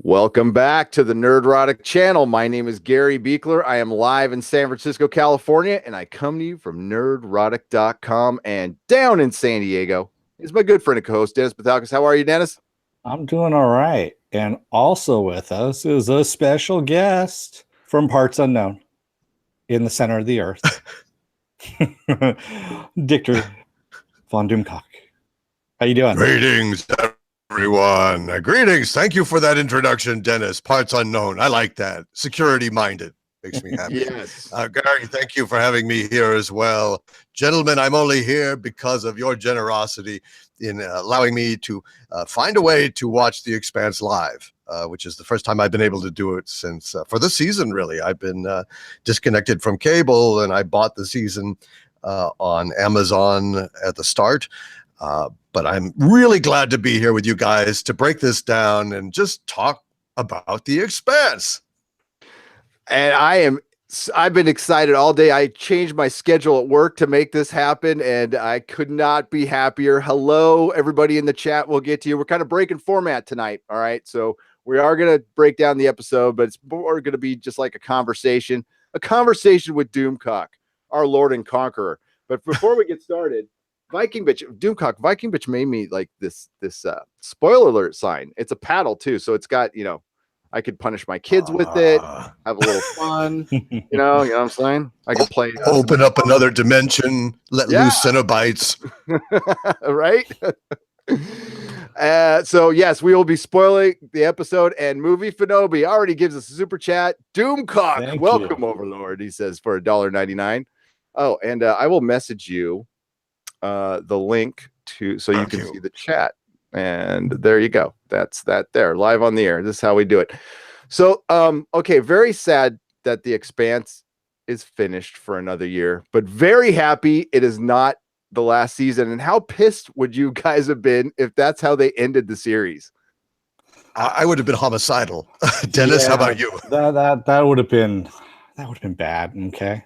Welcome back to the Nerdrotic channel. My name is Gary Beekler. I am live in San Francisco, California, and I come to you from nerdrotic.com. And down in San Diego is my good friend and co-host, Dennis Batalkas. How are you, Dennis? I'm doing all right. And also with us is a special guest from Parts Unknown in the center of the earth, Dicktor von Doomcock. How you doing? Greetings, everyone. Greetings. Thank you for that introduction, Dennis. Parts Unknown. I like that. Security-minded. Makes me happy. Yes. Gary, thank you for having me here as well. Gentlemen, I'm only here because of your generosity in allowing me to find a way to watch The Expanse live, which is the first time I've been able to do it since, for this season, really. I've been disconnected from cable, and I bought the season on Amazon at the start. But I'm really glad to be here with you guys to break this down and just talk about The Expanse. And I've been excited all day. I changed my schedule at work to make this happen, and I could not be happier. Hello, everybody in the chat. We'll get to you. We're kind of breaking format tonight. All right. So we are going to break down the episode, but it's more going to be just like a conversation with Doomcock, our Lord and Conqueror. But before we get started, Viking Bitch made me like this spoiler alert sign. It's a paddle too. So it's got, I could punish my kids with it, have a little fun, you know what I'm saying? I could play. Open up another dimension, let loose Cenobites. Right? So yes, we will be spoiling the episode, and Movie Finobi already gives us a super chat. Doomcock, welcome, Overlord, he says, for $1.99. Oh, and I will message you the link so you can see the chat. And there you go. That's that there, live on the air. This is how we do it. So, okay, very sad that The Expanse is finished for another year, but very happy it is not the last season. And how pissed would you guys have been if that's how they ended the series? I would have been homicidal. Dennis, how about you? That would have been bad. Okay,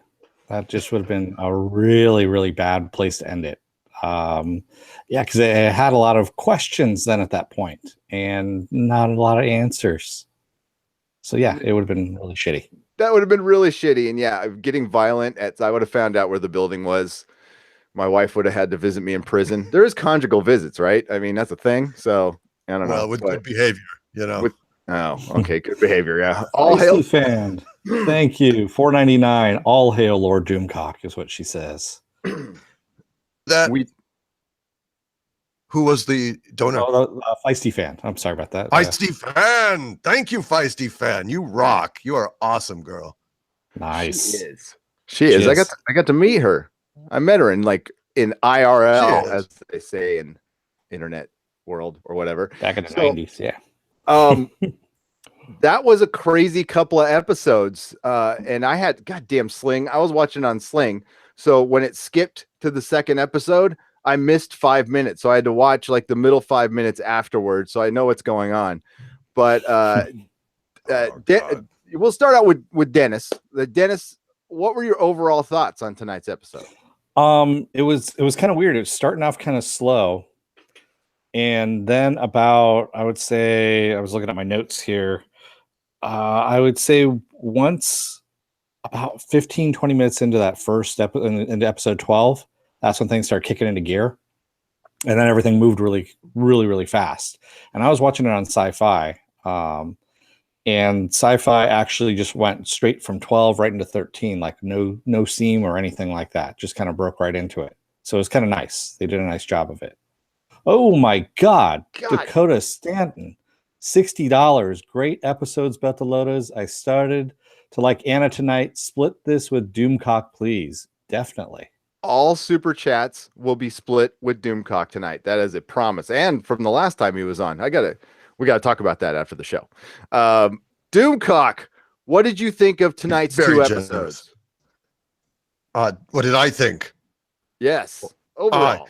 that just would have been a really, really bad place to end it. Because it had a lot of questions then at that point and not a lot of answers. So yeah, it would have been really shitty. That would have been really shitty. And yeah, getting violent. I would have found out where the building was. My wife would have had to visit me in prison. There is conjugal visits, right? I mean, that's a thing. So I don't know. Well, with good behavior, Okay, good behavior. Yeah. All hail fan. Thank you. $4.99. All hail Lord Doomcock is what she says. Who was the donor? Feisty fan. I'm sorry about that. Feisty fan. Thank you, Feisty fan. You rock. You are awesome, girl. Nice. She is. I got to meet her. I met her in IRL, as they say in internet world or whatever. Back in the 90s, yeah. That was a crazy couple of episodes. And I had goddamn Sling. I was watching on Sling. So when it skipped to the second episode, I missed 5 minutes. So I had to watch like the middle 5 minutes afterwards. So I know what's going on. But we'll start out with Dennis. Dennis, what were your overall thoughts on tonight's episode? It was kind of weird. It was starting off kind of slow. And then I would say, I was looking at my notes here. I would say once about 15, 20 minutes into that first into episode 12, that's when things started kicking into gear. And then everything moved really, really, really fast. And I was watching it on Sci-Fi. And Sci-Fi actually just went straight from 12 right into 13, like no seam or anything like that. Just kind of broke right into it. So it was kind of nice. They did a nice job of it. Oh my God. Dakota Stanton, $60. Great episodes, Betalotas. I started to like Anna tonight. Split this with Doomcock, please. Definitely. All super chats will be split with Doomcock tonight. That is a promise. And from the last time he was on, we got to talk about that after the show. Doomcock, what did you think of tonight's two episodes? What did I think? Yes. Overall.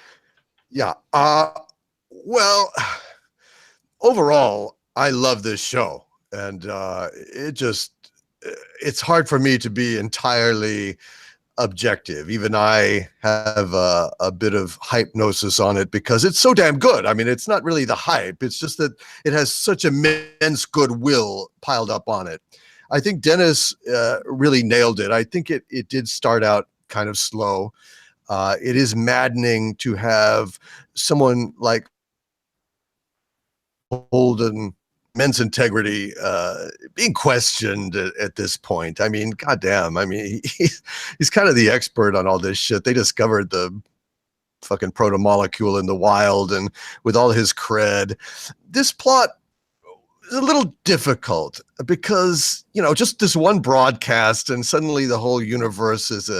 Well, overall, I love this show. And it's hard for me to be entirely objective. Even I have a bit of hypnosis on it because it's so damn good. I mean, it's not really the hype. It's just that it has such immense goodwill piled up on it. I think Dennis really nailed it. I think it did start out kind of slow. It is maddening to have someone like Holden, men's integrity being questioned at this point. I mean, goddamn. I mean, he's kind of the expert on all this shit. They discovered the fucking proto-molecule in the wild, and with all his cred, this plot is a little difficult because, you know, just this one broadcast and suddenly the whole universe is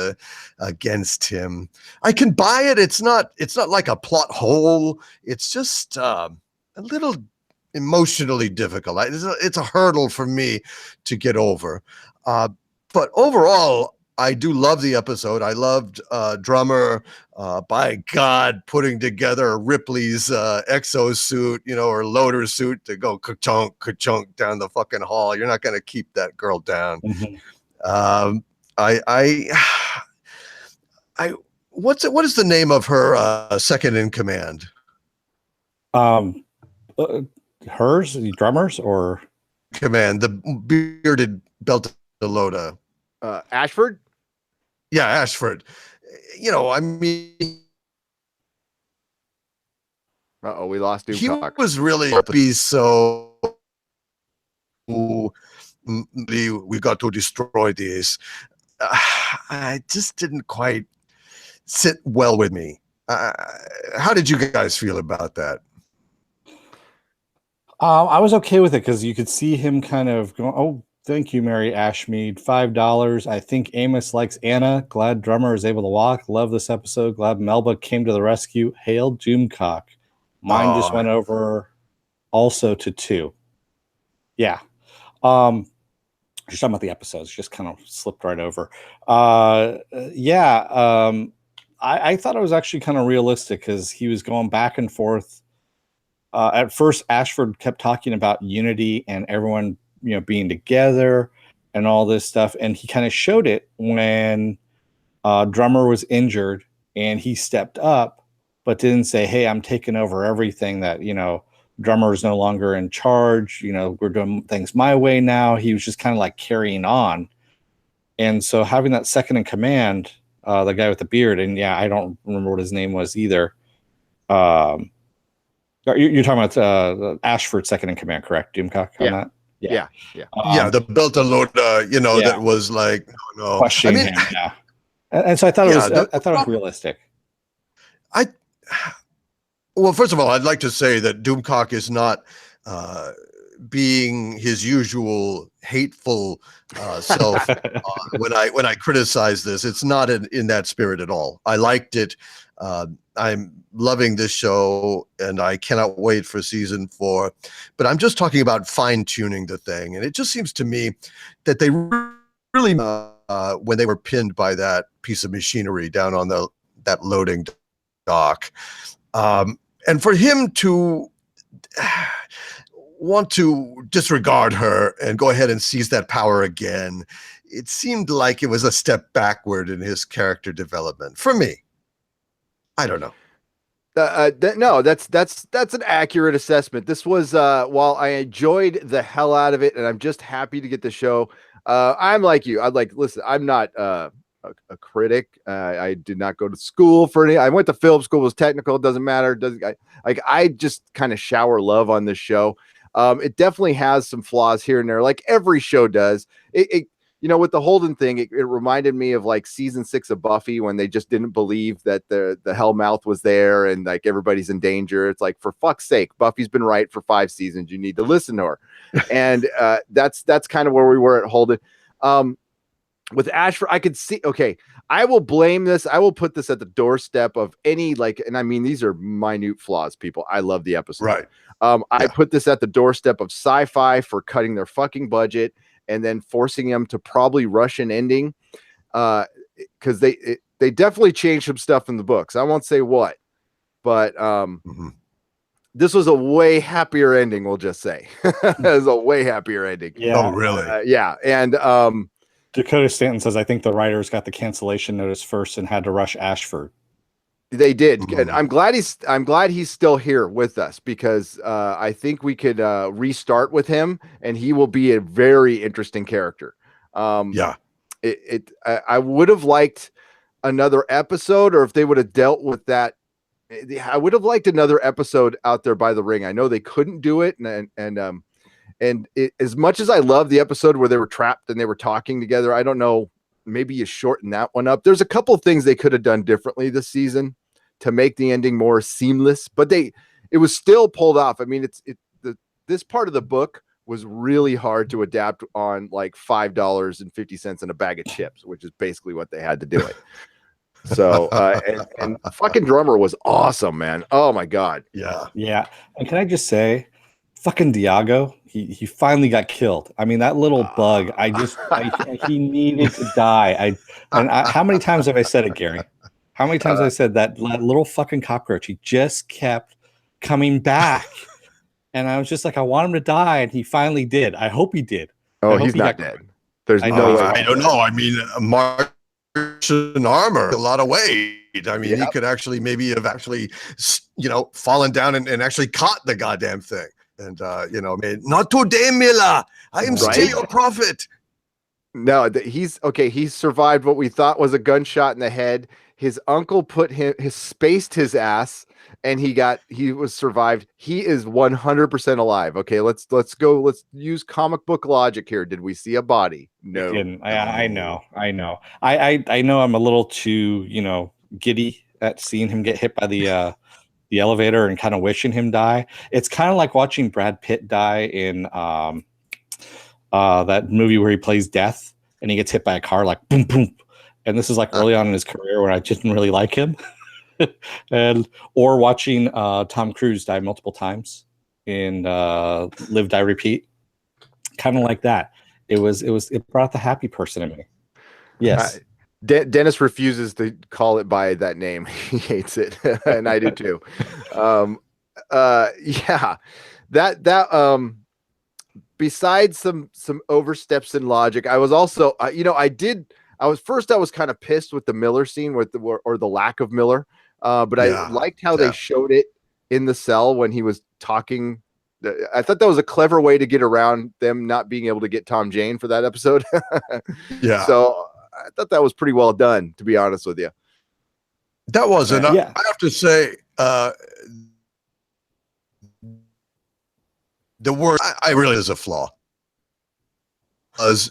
against him. I can buy it. It's not like a plot hole. It's just a little emotionally difficult. It's a hurdle for me to get over. But overall, I do love the episode. I loved Drummer, by God, putting together Ripley's exosuit, you know, or loader suit to go ka-chunk, ka-chunk down the fucking hall. You're not going to keep that girl down. Mm-hmm. What is the name of her second in command? Hers, the drummers, or command, the bearded belt Loda. Ashford? Yeah, Ashford. You know, I mean, We lost he Doomcock. was really be so. We got to destroy this. I just didn't quite sit well with me. How did you guys feel about that? I was okay with it because you could see him kind of going, "Oh, thank you, Mary Ashmead. $5. I think Amos likes Anna. Glad Drummer is able to walk. Love this episode. Glad Melba came to the rescue. Hail Doomcock." Mine just went over also to 2. Yeah. Just talking about the episodes, just kind of slipped right over. I thought it was actually kind of realistic because he was going back and forth. At first, Ashford kept talking about unity and everyone, you know, being together and all this stuff, and he kind of showed it when Drummer was injured and he stepped up, but didn't say, "Hey, I'm taking over everything." That, you know, Drummer is no longer in charge. You know, we're doing things my way now. He was just kind of like carrying on, and so having that second in command, the guy with the beard, and yeah, I don't remember what his name was either. You're talking about Ashford second in command, correct? Doomcock on that? Yeah. Yeah, the Belta Loda, you know, that was like, no. Questioning him, yeah. And so I thought it was, I thought it was realistic. Well, first of all, I'd like to say that Doomcock is not being his usual hateful self. When I criticize this, it's not in that spirit at all. I liked it. I'm loving this show, and I cannot wait for season 4. But I'm just talking about fine-tuning the thing, and it just seems to me that they really, when they were pinned by that piece of machinery down on that loading dock, and for him to want to disregard her and go ahead and seize that power again, it seemed like it was a step backward in his character development for me. I don't know. No, that's an accurate assessment. This was while I enjoyed the hell out of it, and I'm just happy to get the show. I'm like you. Listen, I'm not a critic. I did not go to school for any. I went to film school. It was technical. It doesn't matter. I just kind of shower love on this show. It definitely has some flaws here and there, like every show does. It you know, with the Holden thing, it reminded me of like season 6 of Buffy when they just didn't believe that the Hellmouth was there and like everybody's in danger. It's like, for fuck's sake, Buffy's been right for 5 seasons. You need to listen to her. And that's kind of where we were at Holden. With Ashford, I could see, okay, I will blame this. I will put this at the doorstep of any, like, and I mean, these are minute flaws, people. I love the episode. Right. I put this at the doorstep of sci-fi for cutting their fucking budget and then forcing them to probably rush an ending, because they definitely changed some stuff in the books. I won't say what, but this was a way happier ending. We'll just say it was a way happier ending. Yeah. Oh, really? Yeah, and Dakota Stanton says, I think the writers got the cancellation notice first and had to rush Ashford. They did. And Mhm. I'm glad he's still here with us, because I think we could restart with him, and he will be a very interesting character. Yeah. I would have liked another episode, or if they would have dealt with that. I would have liked another episode out there by the ring. I know they couldn't do it, and as much as I love the episode where they were trapped and they were talking together, I don't know. Maybe you shorten that one up. There's a couple of things they could have done differently this season to make the ending more seamless, but it was still pulled off. I mean, this part of the book was really hard to adapt on like $5.50 and a bag of chips, which is basically what they had to do it. So, and fucking drummer was awesome, man. Oh my God. Yeah. Yeah. And can I just say, fucking Diago, he finally got killed. I mean, that little bug, he needed to die. How many times have I said it, Gary? How many times have I said that little fucking cockroach? He just kept coming back. And I was just like, I want him to die. And he finally did. I hope he did. Oh, he's not dead. There's no way. I don't know. I mean, Martian armor, a lot of weight. I mean, he could actually maybe have fallen down and actually caught the goddamn thing. And, not today, Miller. I am still your prophet. No, he's okay. He survived what we thought was a gunshot in the head. His uncle spaced his ass, and he was survived. He is 100% alive. Okay, let's go. Let's use comic book logic here. Did we see a body? No. I know. I know I'm a little too, giddy at seeing him get hit by the elevator and kind of wishing him die. It's kind of like watching Brad Pitt die in that movie where he plays Death and he gets hit by a car, like boom, boom. And this is like early on in his career where I didn't really like him. Or watching Tom Cruise die multiple times in Live, Die, Repeat. Kind of like that. It brought the happy person in me. Yes. Dennis refuses to call it by that name. He hates it, and I do too. Yeah, that besides some oversteps in logic, I was also I was kind of pissed with the Miller scene with the lack of Miller, but I liked how they showed it in the cell when he was talking. I thought that was a clever way to get around them not being able to get Tom Jane for that episode. Yeah. So I thought that was pretty well done, to be honest with you. That was, and I have to say, the word I really is a flaw. As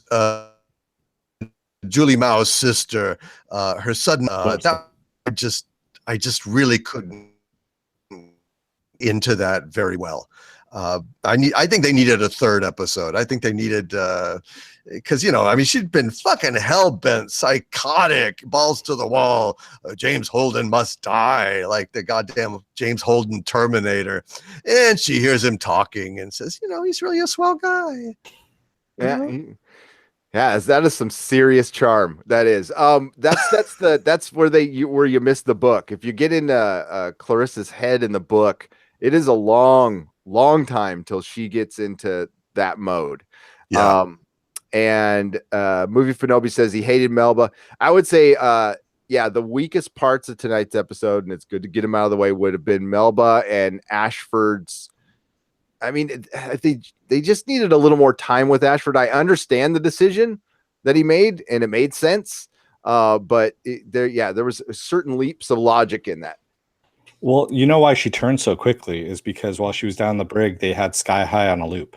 Julie Mao's sister, her sudden I just really couldn't into that very well. I think they needed a third episode. I think they needed because she'd been fucking hell-bent, psychotic, balls to the wall. James Holden must die, like the goddamn James Holden Terminator. And she hears him talking and says, he's really a swell guy. Yeah. Yeah, that is some serious charm. That is. That's where you miss the book. If you get into Clarissa's head in the book, it is a long time till she gets into that mode. Yeah. And Movie Fanobi says he hated Melba. I would say the weakest parts of tonight's episode, and it's good to get him out of the way, would have been Melba and Ashford's. I mean, they just needed a little more time with Ashford. I understand the decision that he made, and it made sense. But there was certain leaps of logic in that. Well, you know why she turned so quickly is because while she was down the brig, they had Sky High on a loop.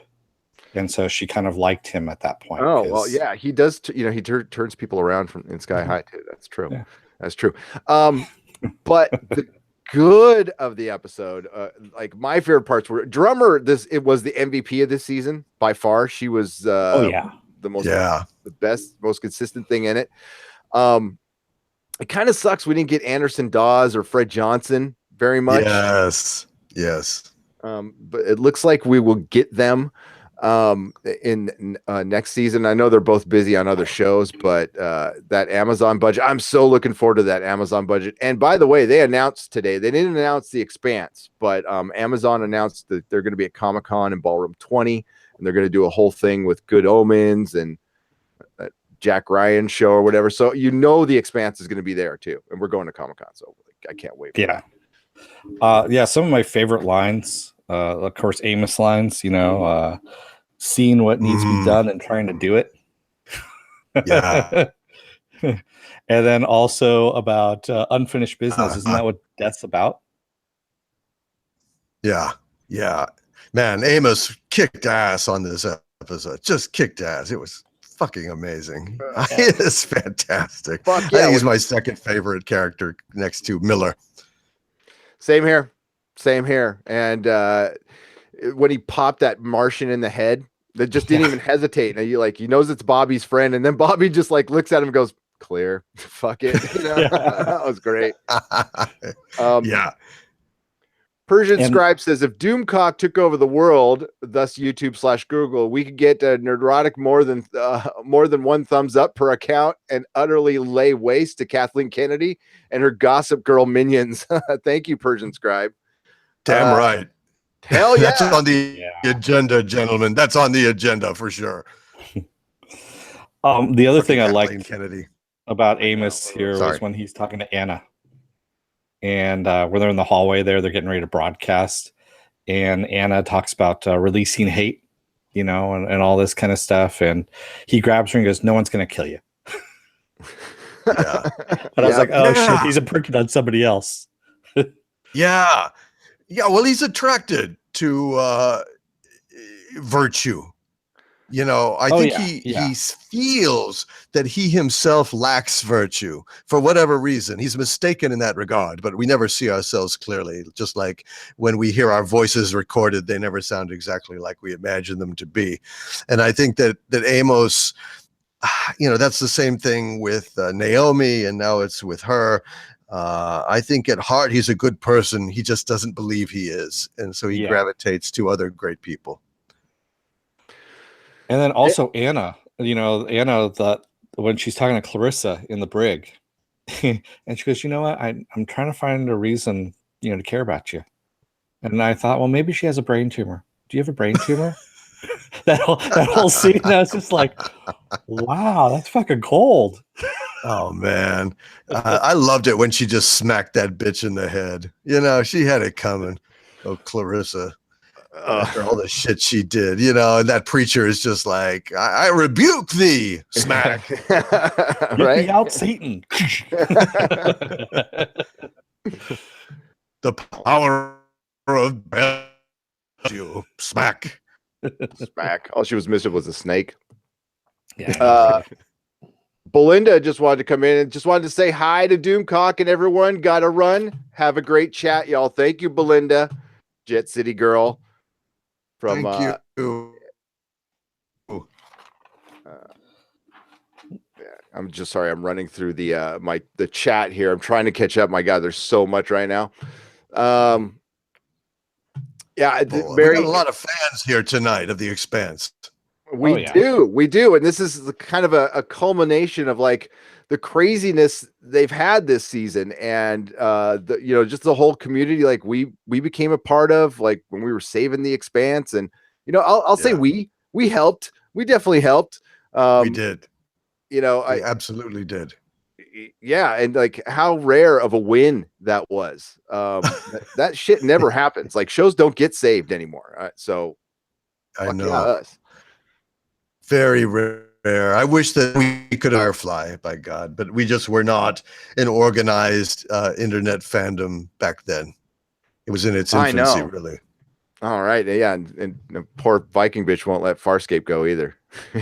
And so she kind of liked him at that point. Oh, well, yeah, he does. He turns people around in Sky High too. That's true. Yeah. That's true. But the good of the episode, like my favorite parts were drummer. It was the MVP of this season by far. She was the best, most consistent thing in it. It kind of sucks we didn't get Anderson Dawes or Fred Johnson very much. Yes. But it looks like we will get them in next season. I know they're both busy on other shows, but that Amazon budget, I'm so looking forward to that Amazon budget. And by the way, they announced today, they didn't announce the Expanse, but Amazon announced that they're going to be at Comic-Con in Ballroom 20, and they're going to do a whole thing with Good Omens and Jack Ryan show or whatever. So the Expanse is going to be there too, and we're going to Comic-Con, so I can't wait for that. Yeah, some of my favorite lines, of course, Amos lines, seeing what needs to be done and trying to do it. Yeah. And then also about unfinished business. Isn't that what Death's about? Yeah. Man, Amos kicked ass on this episode. Just kicked ass. It was fucking amazing. It's fantastic. Fuck I yeah, think he's my second favorite character next to Miller. Same here. And when he popped that Martian in the head, that just didn't even hesitate. And he knows it's Bobby's friend, and then Bobby just looks at him and goes, "Clear, fuck it." That was great. Yeah. Persian Scribe says, if Doomcock took over the world, thus YouTube/Google, we could get neurotic more than one thumbs up per account and utterly lay waste to Kathleen Kennedy and her Gossip Girl minions. Thank you, Persian Scribe. Damn right. Hell yeah. That's on the agenda, gentlemen. That's on the agenda for sure. The other thing I Kathleen liked Kennedy about Amos here was when he's talking to Anna. And when they're in the hallway they're getting ready to broadcast. And Anna talks about releasing hate, and all this kind of stuff. And he grabs her and goes, "No one's going to kill you." Yeah. But I was like, oh, shit, he's imprint on somebody else. Yeah. Well, he's attracted to virtue. I think he feels that he himself lacks virtue for whatever reason. He's mistaken in that regard, but we never see ourselves clearly. Just like when we hear our voices recorded, they never sound exactly like we imagine them to be. And I think that Amos, that's the same thing with Naomi, and now it's with her. I think at heart, he's a good person. He just doesn't believe he is. And so he gravitates to other great people. And then also Anna, when she's talking to Clarissa in the brig, and she goes, "You know what? I'm trying to find a reason, to care about you." And I thought, well, maybe she has a brain tumor. Do you have a brain tumor? that whole scene, I was just like, wow, that's fucking cold. Oh man, I loved it when she just smacked that bitch in the head. She had it coming. Oh, Clarissa. After all the shit she did, and that preacher is just like, I rebuke thee, smack. Get me out, Satan. The power of you, smack. Smack. All she was missing was a snake. Yeah. Belinda just wanted to come in and just wanted to say hi to Doomcock and everyone. Gotta run. Have a great chat, y'all. Thank you, Belinda, Jet City girl. Thank you. I'm just sorry. I'm running through the chat here. I'm trying to catch up. My God, there's so much right now. We got a lot of fans here tonight of The Expanse. We do, and this is kind of a culmination of the craziness they've had this season, and just the whole community we became a part of, when we were saving The Expanse, and I'll say we helped. We definitely helped. We did. We absolutely did. Yeah, and how rare of a win that was. That shit never happens. Shows don't get saved anymore. So I know. Us. Very rare. I wish that we could firefly, by God, but we just were not an organized internet fandom back then. It was in its infancy, really. All right, yeah, and poor Viking bitch won't let Farscape go either.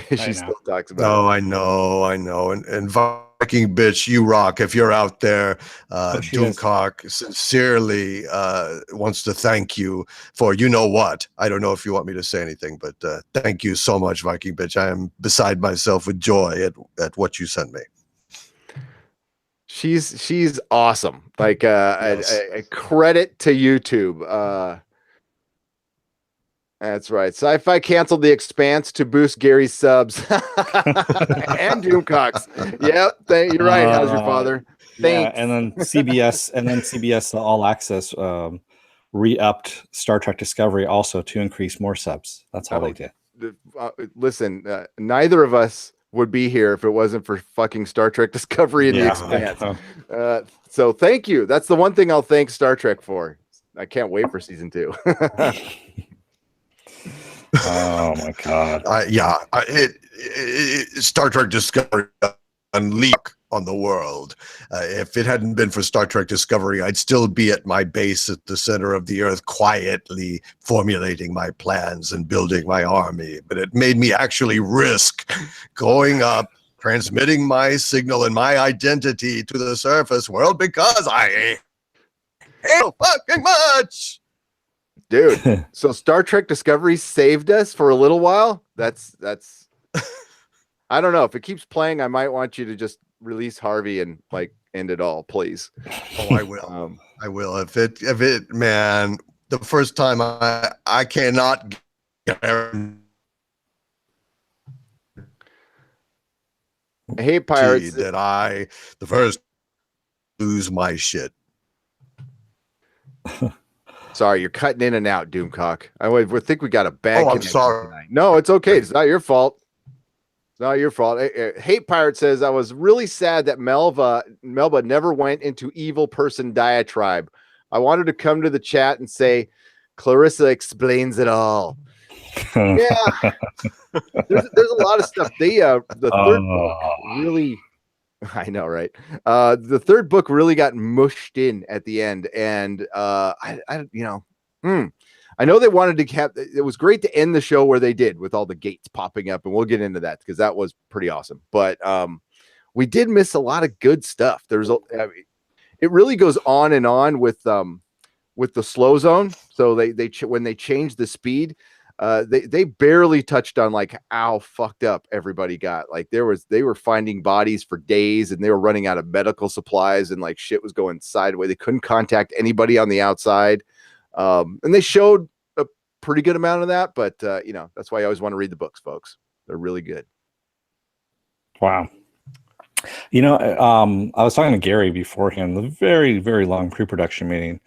She still talks about. Oh, I know, and Viking bitch, you rock. If you're out there, Doomcock sincerely wants to thank you for what. I don't know if you want me to say anything, but thank you so much, Viking bitch. I am beside myself with joy at what you sent me. She's awesome. A credit to YouTube. That's right. Sci-Fi canceled The Expanse to boost Gary's subs and Doomcock's. Yep, you're right. How's your father? Thanks. Yeah, and then CBS All Access re-upped Star Trek Discovery also to increase more subs. That's all they did. Listen, neither of us would be here if it wasn't for fucking Star Trek Discovery and The Expanse. So thank you. That's the one thing I'll thank Star Trek for. I can't wait for season 2. Oh my god! Star Trek Discovery unleashed on the world. If it hadn't been for Star Trek Discovery, I'd still be at my base at the center of the Earth, quietly formulating my plans and building my army. But it made me actually risk going up, transmitting my signal and my identity to the surface world because I hate so fucking much. Dude, so Star Trek Discovery saved us for a little while. That's I don't know. If it keeps playing, I might want you to just release Harvey and like end it all, please. Oh, I will. I will. If it, man, the first time I cannot Hey, Pirates. that the first lose my shit. Sorry, you're cutting in and out, Doomcock. I would think we got a bad I'm connection sorry. tonight. No, it's okay. It's not your fault. It's not your fault. Hate Pirate says, I was really sad that Melba never went into evil person diatribe. I wanted to come to the chat and say, Clarissa explains it all. Yeah. There's a lot of stuff. The third book really, I know, right? The third book really got mushed in at the end, and I know they wanted to have. It was great to end the show where they did, with all the gates popping up, and we'll get into that because that was pretty awesome. But we did miss a lot of good stuff. It really goes on and on with the slow zone. So when they changed the speed. They barely touched on like how fucked up everybody got. Like they were finding bodies for days, and they were running out of medical supplies, and like shit was going sideways. They couldn't contact anybody on the outside. And they showed a pretty good amount of that, but that's why I always want to read the books, folks. They're really good. Wow. I was talking to Gary beforehand, the very, very long pre-production meeting.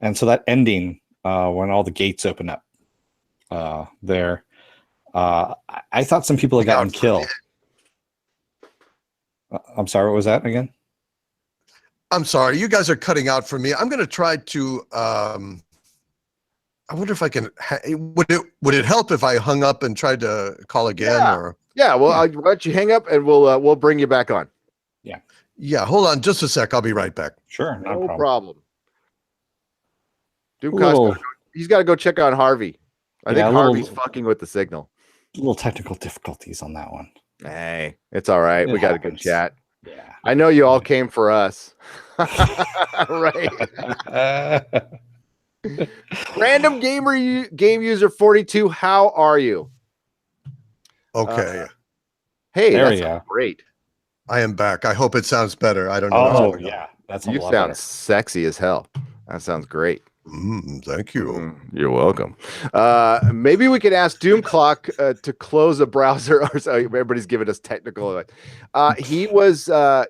And so that ending, when all the gates open up, there, I thought some people had gotten killed. I'm sorry, what was that again? I'm sorry, you guys are cutting out for me. I'm going to try to. I wonder if I can. Would it help if I hung up and tried to call again? Yeah. Well, I'll let you hang up, and we'll bring you back on. Yeah. Hold on, just a sec. I'll be right back. Sure, no problem. He's got to go check on Harvey. I think Harvey's fucking with the signal. Little technical difficulties on that one. Hey, it's all right. We got a good chat. Yeah. I know you all came for us. Right. Random game user 42. How are you? Okay. Hey, there that's great. I am back. I hope it sounds better. I don't know. Oh, yeah. That's you sound sexy as hell. That sounds great. Thank you. You're welcome. Maybe we could ask Doomcock to close a browser. Or so everybody's giving us technical. He was, I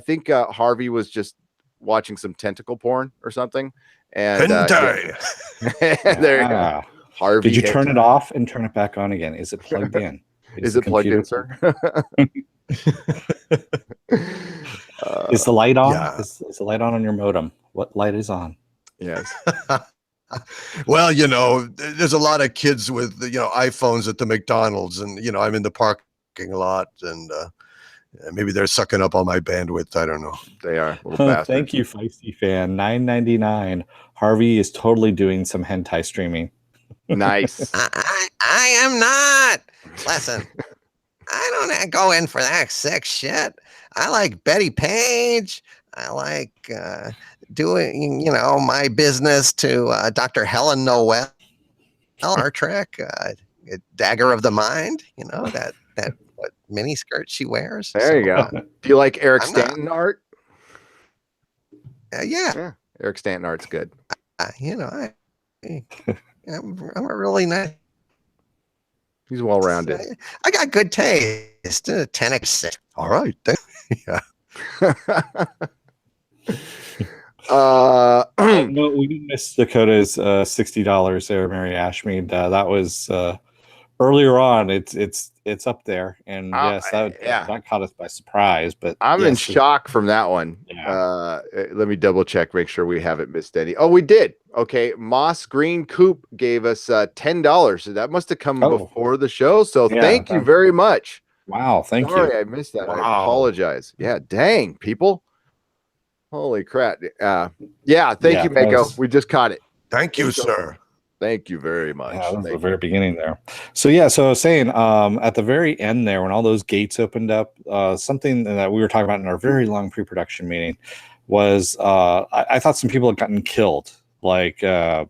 think Harvey was just watching some tentacle porn or something. And there you go. Harvey, did you turn it off and turn it back on again? Is it plugged in? Is it plugged in, sir? Is the light on? Yeah. Is the light on your modem? What light is on? Yes. Well, there's a lot of kids with iPhones at the McDonald's, and I'm in the parking lot, and maybe they're sucking up all my bandwidth. I don't know. They are. Little bastards. Thank you, Feisty Fan. $9.99. Harvey is totally doing some hentai streaming. Nice. I am not. Listen, I don't go in for that sick shit. I like Betty Page. I like doing, my business to Dr. Helen Noel, Star Trek, Dagger of the Mind. That what mini skirt she wears. There you go. Do you like Eric Stanton art? Yeah. Eric Stanton art's good. I'm a really nice. He's well rounded. I got good taste. 10x6. All right. Yeah. No, we didn't miss Dakota's $60 there, Mary Ashmead. That was earlier on, it's up there, and yes, yeah. that caught us by surprise. But I'm in yes, shock from that one. Yeah. Let me double check, make sure we haven't missed any. Oh, we did. Okay, Moss Green Coop gave us $10. So that must have come before the show. So Yeah, thank you very much. Wow, thank Sorry, you. I missed that. I Wow. apologize. Yeah, dang, people. Holy crap. Yeah, thank you, that Mako. was- We just caught it. Thank you, sir. Thank you very much. Yeah, that was the Thank very beginning there. So I was saying, at the very end there, when all those gates opened up, something that we were talking about in our very long pre-production meeting was I thought some people had gotten killed. Like, I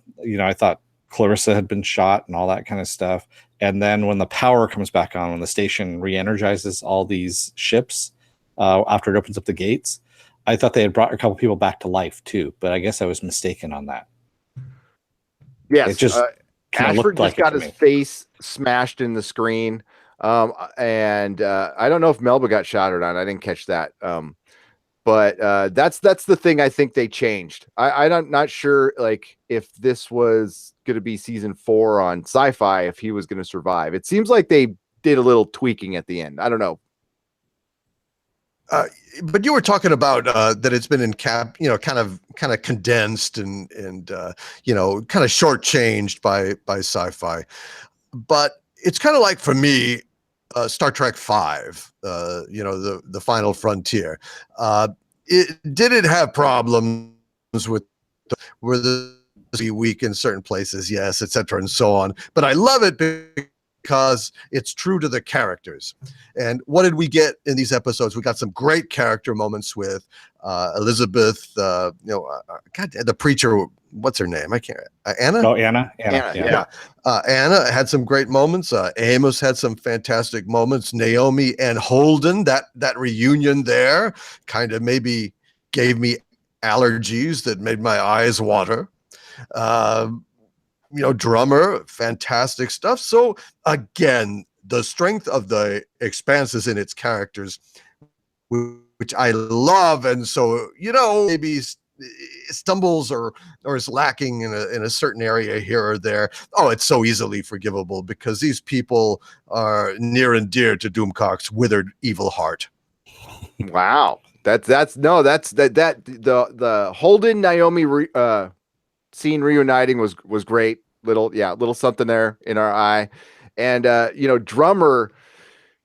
thought Clarissa had been shot and all that kind of stuff. And then when the power comes back on, when the station re-energizes all these ships after it opens up the gates, I thought they had brought a couple people back to life too. But I guess I was mistaken on that. Yes, it just Ashford just got his face smashed in the screen. And I don't know if Melba got shot or not. I didn't catch that. But that's the thing I think they changed. I'm not sure like if this was going to be season 4 on Sci-Fi, if he was going to survive. It seems like they did a little tweaking at the end. I don't know. But you were talking about that it's been in kind of condensed and kind of shortchanged by Sci-Fi. But it's kind of like for me, Star Trek V, the Final Frontier. Did it have problems with were the weak in certain places? Yes, etc. and so on. But I love it because it's true to the characters. And what did we get in these episodes? We got some great character moments with Elizabeth, the preacher. What's her name? I can't. Anna? Oh, Anna. Yeah. Anna had some great moments. Amos had some fantastic moments. Naomi and Holden, that reunion there kind of maybe gave me allergies that made my eyes water. Drummer, fantastic stuff. So again, the strength of the Expanse is in its characters, which I love. And so, maybe stumbles or is lacking in a certain area here or there. Oh, it's so easily forgivable because these people are near and dear to Doomcock's withered evil heart. Wow. The Holden Naomi scene reuniting was great. Little something there in our eye. And Drummer,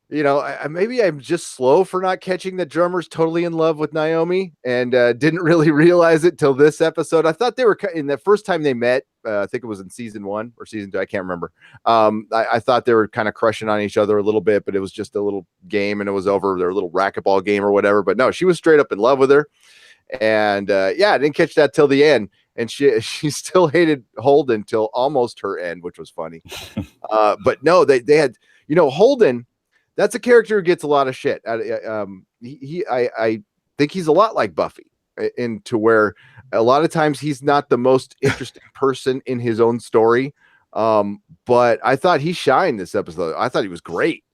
maybe I'm just slow for not catching that Drummer's totally in love with Naomi and didn't really realize it till this episode. I thought they were in the first time they met. I think it was in season 1 or season 2. I can't remember. I thought they were kind of crushing on each other a little bit, but it was just a little game and it was over, their little racquetball game or whatever. But no, she was straight up in love with her. And I didn't catch that till the end. And she still hated Holden till almost her end, which was funny. But no, they had, Holden, that's a character who gets a lot of shit. I think he's a lot like Buffy, into where a lot of times he's not the most interesting person in his own story. But I thought he shined this episode. I thought he was great.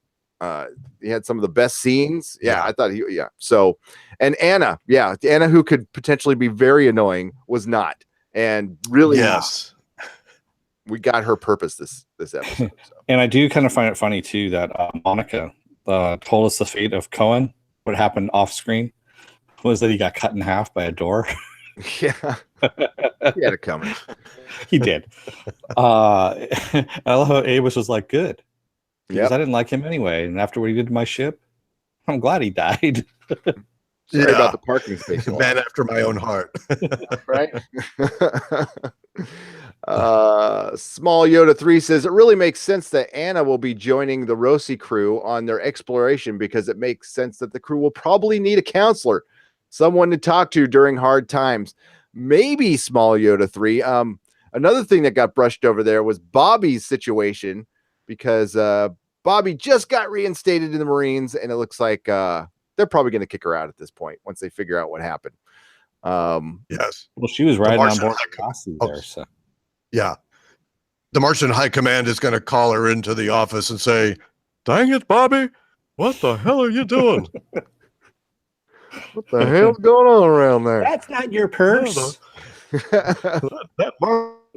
He had some of the best scenes. I thought So, and Anna, who could potentially be very annoying, was not. And really, yes, we got her purpose this episode. So. And I do kind of find it funny too that Monica told us the fate of Cohen. What happened off screen was that he got cut in half by a door. Yeah, he had it coming. He did. I love how Amos was like, "Good," because I didn't like him anyway. And after what he did to my ship, I'm glad he died. Sorry about the parking space. Man after my own heart. Right? Small Yoda 3 says it really makes sense that Anna will be joining the Rossi crew on their exploration because it makes sense that the crew will probably need a counselor, someone to talk to during hard times. Maybe Small Yoda 3. Another thing that got brushed over there was Bobby's situation because Bobby just got reinstated in the Marines, and it looks like they're probably going to kick her out at this point once they figure out what happened. Yes. Well, she was riding on board there. So yeah, the Martian High Command is going to call her into the office and say, "Dang it, Bobby, what the hell are you doing? What the hell's going on around there? That's not your purse." That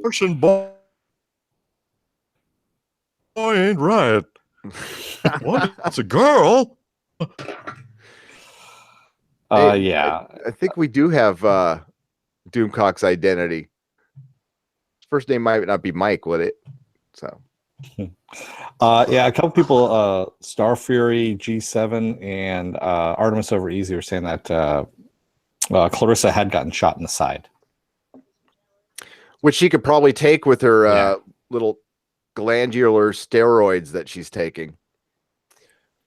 Martian boy." boy ain't right. What? It's a girl. Yeah. I think we do have Doomcock's identity. First name might not be Mike, would it? So Yeah, a couple people, Star Fury, G7, and Artemis Over Easy were saying that Clarissa had gotten shot in the side. which she could probably take with her Yeah. little glandular steroids that she's taking.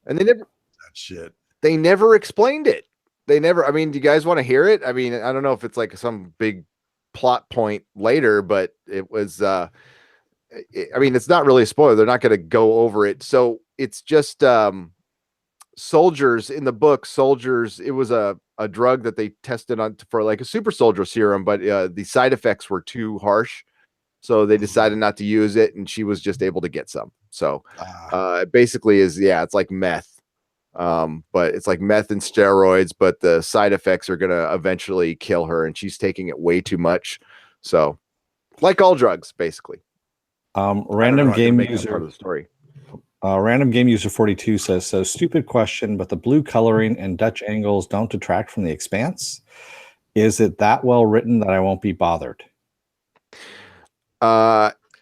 And That shit. they never explained it. They never, I mean, do you guys want to hear it? I mean, I don't know if it's like some big plot point later, but it was I mean, it's not really a spoiler. They're not going to go over it. So it's just soldiers in the book. Soldiers, it was a drug that they tested on for like a super soldier serum, but the side effects were too harsh. So they decided not to use it, and she was just able to get some. So it basically is, yeah, it's like meth. But it's like meth and steroids, but the side effects are going to eventually kill her, and she's taking it way too much. So like all drugs, basically. Random game user part of the story. Random game user 42 says, so stupid question, but the blue coloring and Dutch angles don't detract from the Expanse. Is it that well written that I won't be bothered?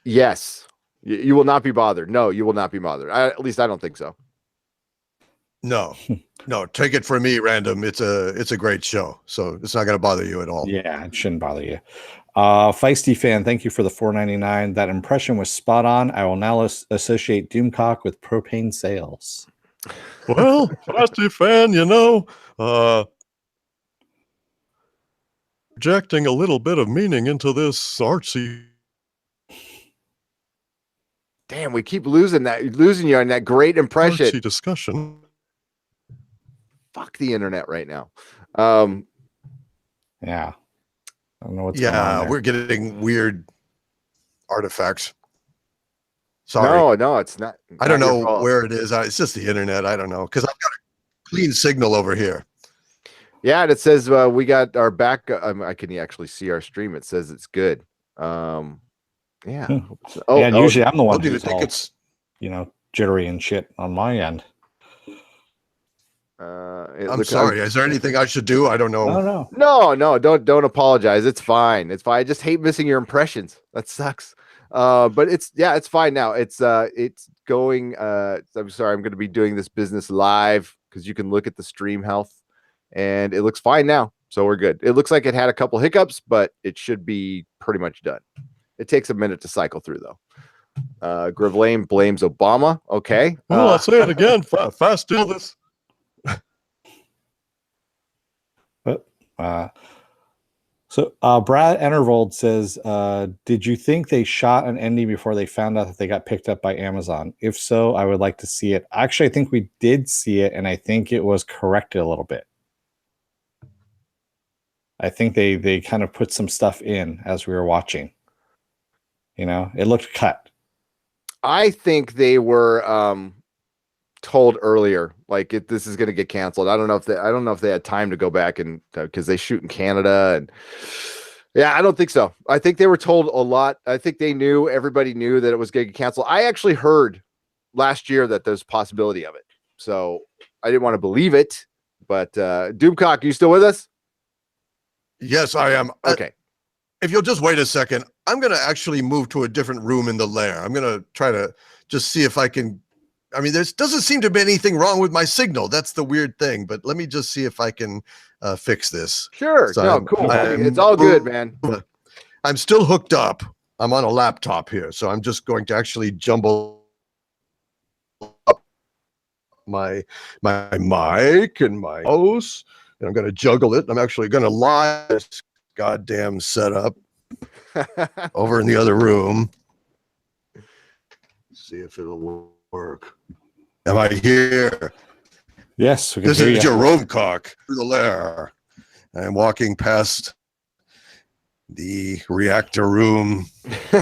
Yes, you will not be bothered. No, you will not be bothered. At least I don't think so. No, take it from me, Random. It's a great show, so it's not going to bother you at all. Yeah, it shouldn't bother you. Feisty fan, thank you for the $4.99. That impression was spot on. I will now associate Doomcock with propane sales. Well, Feisty fan, projecting a little bit of meaning into this artsy. Damn, we keep losing you on that great impression. Artsy discussion. Fuck the internet right now. Yeah. I don't know what's going on there. We're getting weird artifacts. Sorry. No, it's not. I don't know where it is. It's just the internet. I don't know, because I've got a clean signal over here. Yeah, and it says we got our back. I can actually see our stream. It says it's good. Yeah. And usually I'm the one who's all, it's jittery and shit on my end. I'm sorry. Is there anything I should do? I don't know. No. Don't apologize. It's fine. It's fine. I just hate missing your impressions. That sucks. But it's fine now. It's going. I'm sorry. I'm going to be doing this business live because you can look at the stream health, and it looks fine now. So we're good. It looks like it had a couple hiccups, but it should be pretty much done. It takes a minute to cycle through though. Grivlane blames Obama. Okay. Well, I'll say it again. Fast do this. So Brad Enervold says, did you think they shot an ending before they found out that they got picked up by Amazon? If so, I would like to see it. Actually, I think we did see it, and I think it was corrected a little bit. I think they kind of put some stuff in as we were watching. It looked cut. I think they were told earlier, like this is going to get canceled. I don't know if they had time to go back and because they shoot in Canada, and yeah, I don't think so. I think they were told a lot. I think everybody knew that it was going to get canceled. I actually heard last year that there's a possibility of it, so I didn't want to believe it. But Doomcock, you still with us? Yes, I am. Okay. If you'll just wait a second, I'm going to actually move to a different room in the lair. I'm going to try to just see if I can. I mean, there doesn't seem to be anything wrong with my signal. That's the weird thing. But let me just see if I can fix this. Sure. So no, cool. It's all good, man. I'm still hooked up. I'm on a laptop here. So I'm just going to actually jumble up my mic and my mouse. And I'm going to juggle it. I'm actually going to lie this goddamn setup over in the other room. See if it'll work. Am I here? Yes, we can This hear is you. your Doomcock through the lair. I'm walking past the reactor room. All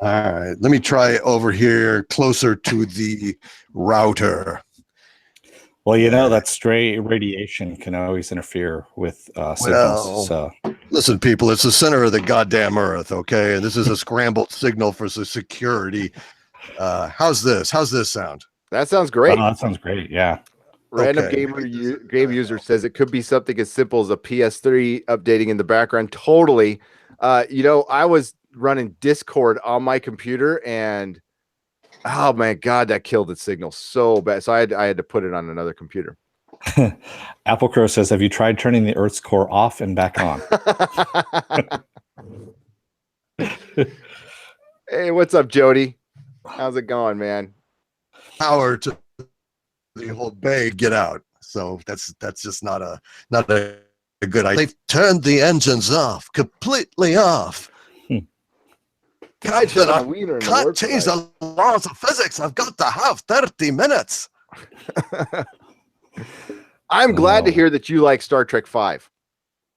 right, let me try over here closer to the router. Well, that stray radiation can always interfere with signals. So listen, people, it's the center of the goddamn earth, okay? And this is a scrambled signal for security. How's this? How's this sound? That sounds great. that sounds great. Yeah. Random Okay. game user says it could be something as simple as a PS3 updating in the background. Totally. I was running Discord on my computer, and oh my god, that killed the signal so bad. So I had to put it on another computer. Apple Crow says, have you tried turning the Earth's core off and back on? Hey, what's up, Jody? How's it going, man? Power to the whole bay, get out. So that's just not a good idea. They've turned the engines off, completely off. I can't change the laws of physics. I've got to have 30 minutes. I'm glad to hear that you like Star Trek V,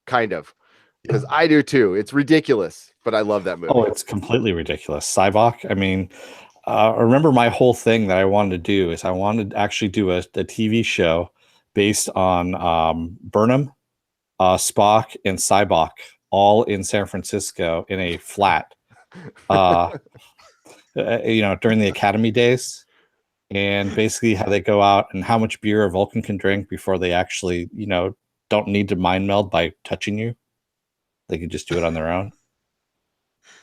kind of, because I do too. It's ridiculous, but I love that movie. Oh, it's completely ridiculous. Cybok. I mean, I remember my whole thing that I wanted to do is I wanted to actually do a TV show based on Burnham, Spock, and Cybok all in San Francisco in a flat. During the Academy days, and basically how they go out and how much beer a Vulcan can drink before they actually, don't need to mind meld by touching you. They can just do it on their own.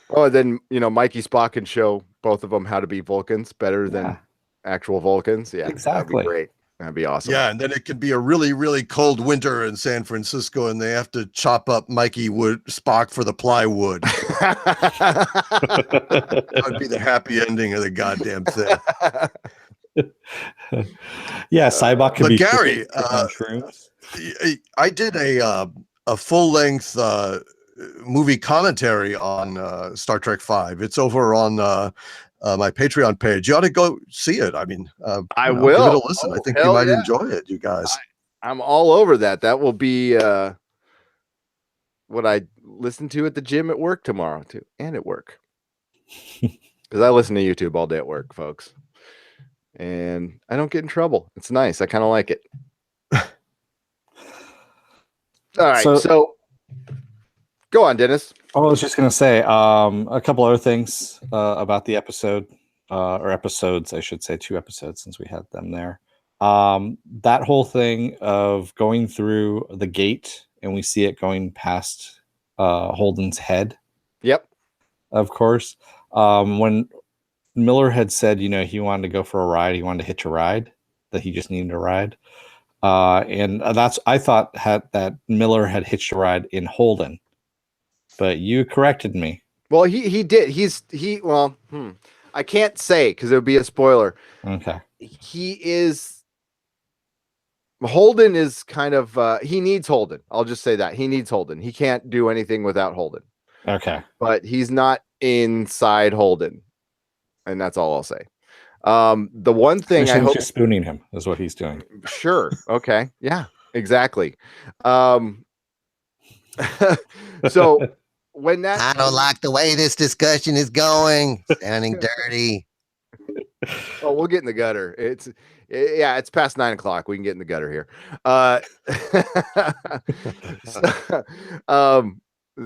Oh, and then Mikey Spock can show both of them how to be Vulcans better than actual Vulcans. Yeah, exactly. That'd be great. That'd be awesome. Yeah, and then it could be a really, really cold winter in San Francisco, and they have to chop up Mikey Spock for the plywood. That would be the happy ending of the goddamn thing. Yeah, Cybok could but be. Gary, I did a full-length movie commentary on Star Trek V. It's over on my Patreon page. You ought to go see it. I mean, I will give it a listen. I think you might enjoy it, you guys. I'm all over that. That will be what I listen to at the gym at work tomorrow too, and at work, because I listen to YouTube all day at work, folks, and I don't get in trouble. It's nice. I kind of like it. All right, so go on, Dennis. I was just going to say a couple other things about the episode, or episodes, I should say, 2 episodes since we had them there. That whole thing of going through the gate and we see it going past Holden's head. Yep. Of course. When Miller had said, he wanted to go for a ride, he wanted to hitch a ride, that he just needed a ride. And I thought that Miller had hitched a ride in Holden. But you corrected me. Well, he did. I can't say because it would be a spoiler. Okay. Holden is kind of, he needs Holden. I'll just say that. He needs Holden. He can't do anything without Holden. Okay. But he's not inside Holden. And that's all I'll say. The one thing I hope... just spooning him is what he's doing. Sure. Okay. Yeah, exactly. So... I don't like the way this discussion is going. Sounding dirty. Oh, we'll get in the gutter. It's past 9:00. We can get in the gutter here.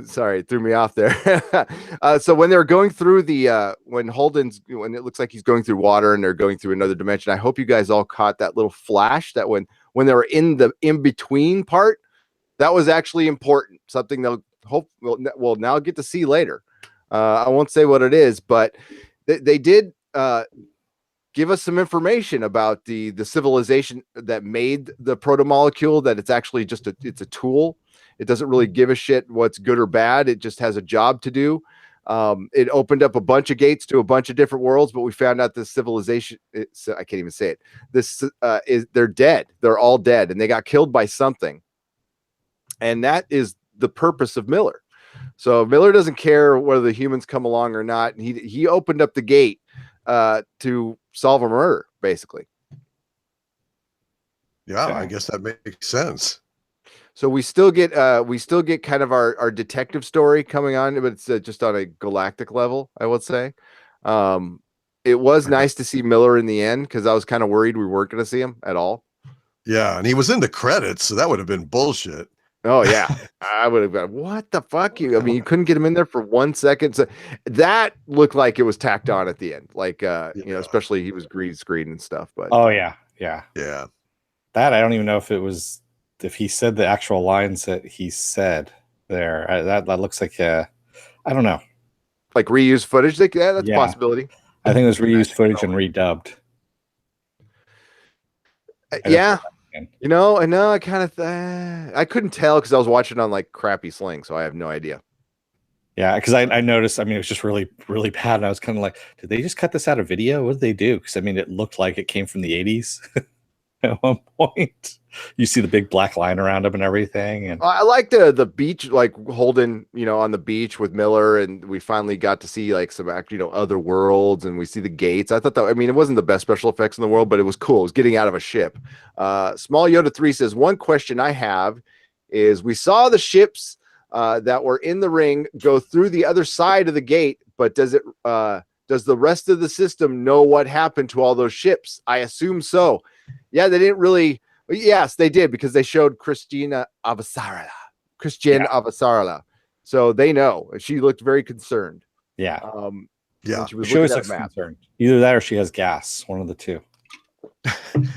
Sorry, it threw me off there. So when they're going through when it looks like he's going through water and they're going through another dimension, I hope you guys all caught that little flash that when they were in the in-between part, that was actually important. Something they'll we'll now get to see later. I won't say what it is, but they did give us some information about the civilization that made the protomolecule, that it's actually just it's a tool. It doesn't really give a shit what's good or bad. It just has a job to do. It opened up a bunch of gates to a bunch of different worlds, but we found out this civilization, I can't even say it. They're dead. They're all dead, and they got killed by something. And that is the purpose of Miller. So Miller doesn't care whether the humans come along or not. He opened up the gate to solve a murder, basically. Yeah, I guess that makes sense. So we still get kind of our detective story coming on, but it's just on a galactic level, I would say. It was nice to see Miller in the end, because I was kind of worried we weren't going to see him at all. Yeah, and he was in the credits, so that would have been bullshit. Oh yeah, I would have gone. What the fuck? I mean, you couldn't get him in there for 1 second. So that looked like it was tacked on at the end. Like, especially he was green screen and stuff. But Oh yeah, yeah. Yeah. That I don't even know if he said the actual lines that he said there. That looks like I don't know. like reused footage. Yeah, that's a Yeah. possibility. I think it was reused footage and redubbed. Yeah. I know. I kind of, I couldn't tell because I was watching on like crappy Sling, so I have no idea. Yeah, because I noticed. I mean, it was just really, really bad. And I was kind of like, did they just cut this out of video? What did they do? Because I mean, it looked like it came from the 80s at one point. You see the big black line around him and everything. And I like the beach, like Holden, on the beach with Miller, and we finally got to see like some other worlds, and we see the gates. I thought that, I mean, it wasn't the best special effects in the world, but it was cool. It was getting out of a ship. Small Yoda 3 says, one question I have is we saw the ships that were in the ring go through the other side of the gate, but does the rest of the system know what happened to all those ships? I assume so. Yeah, they didn't really. Yes, they did, because they showed Christian Avasarala. So they know. She looked very concerned. yeah, When she she always looking looks at a map. concerned. Either that or she has gas. One of the two.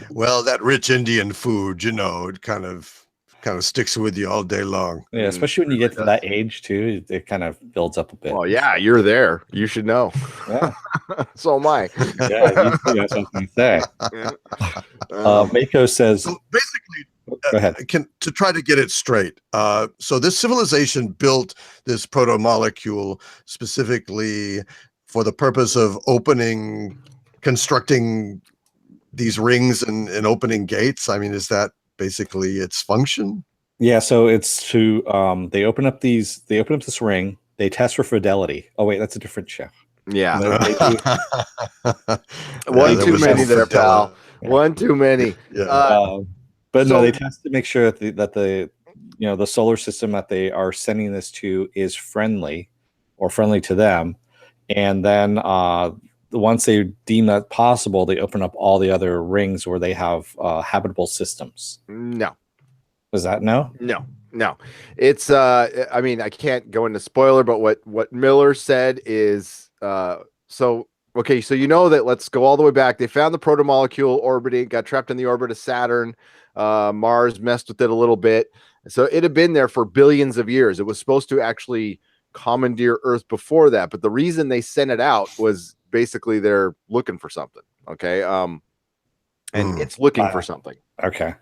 Well, that rich Indian food, it kind of sticks with you all day long. Yeah, especially when you get to that age too, it kind of builds up a bit. Well, yeah, you're there. You should know. Yeah. So am I. Yeah, that's what I was going to say. Mako says, So basically, go ahead. to try to get it straight. So this civilization built this proto-molecule specifically for the purpose of constructing these rings and opening gates. I mean, is that basically its function? Yeah, so it's to they open up this ring, they test for fidelity. Oh wait, that's a different show. Yeah. One One too many there, pal. Yeah. One too many. Yeah. But no, so- they test to make sure that the solar system that they are sending this to is friendly to them, and then once they deem that possible, they open up all the other rings where they have habitable systems. No. Was that no? No. It's I mean, I can't go into spoiler, but what Miller said is so that, let's go all the way back. They found the protomolecule orbiting, got trapped in the orbit of Saturn. Mars messed with it a little bit. So it had been there for billions of years. It was supposed to actually commandeer Earth before that, but the reason they sent it out was basically they're looking for something. Okay. And it's looking for something. Okay.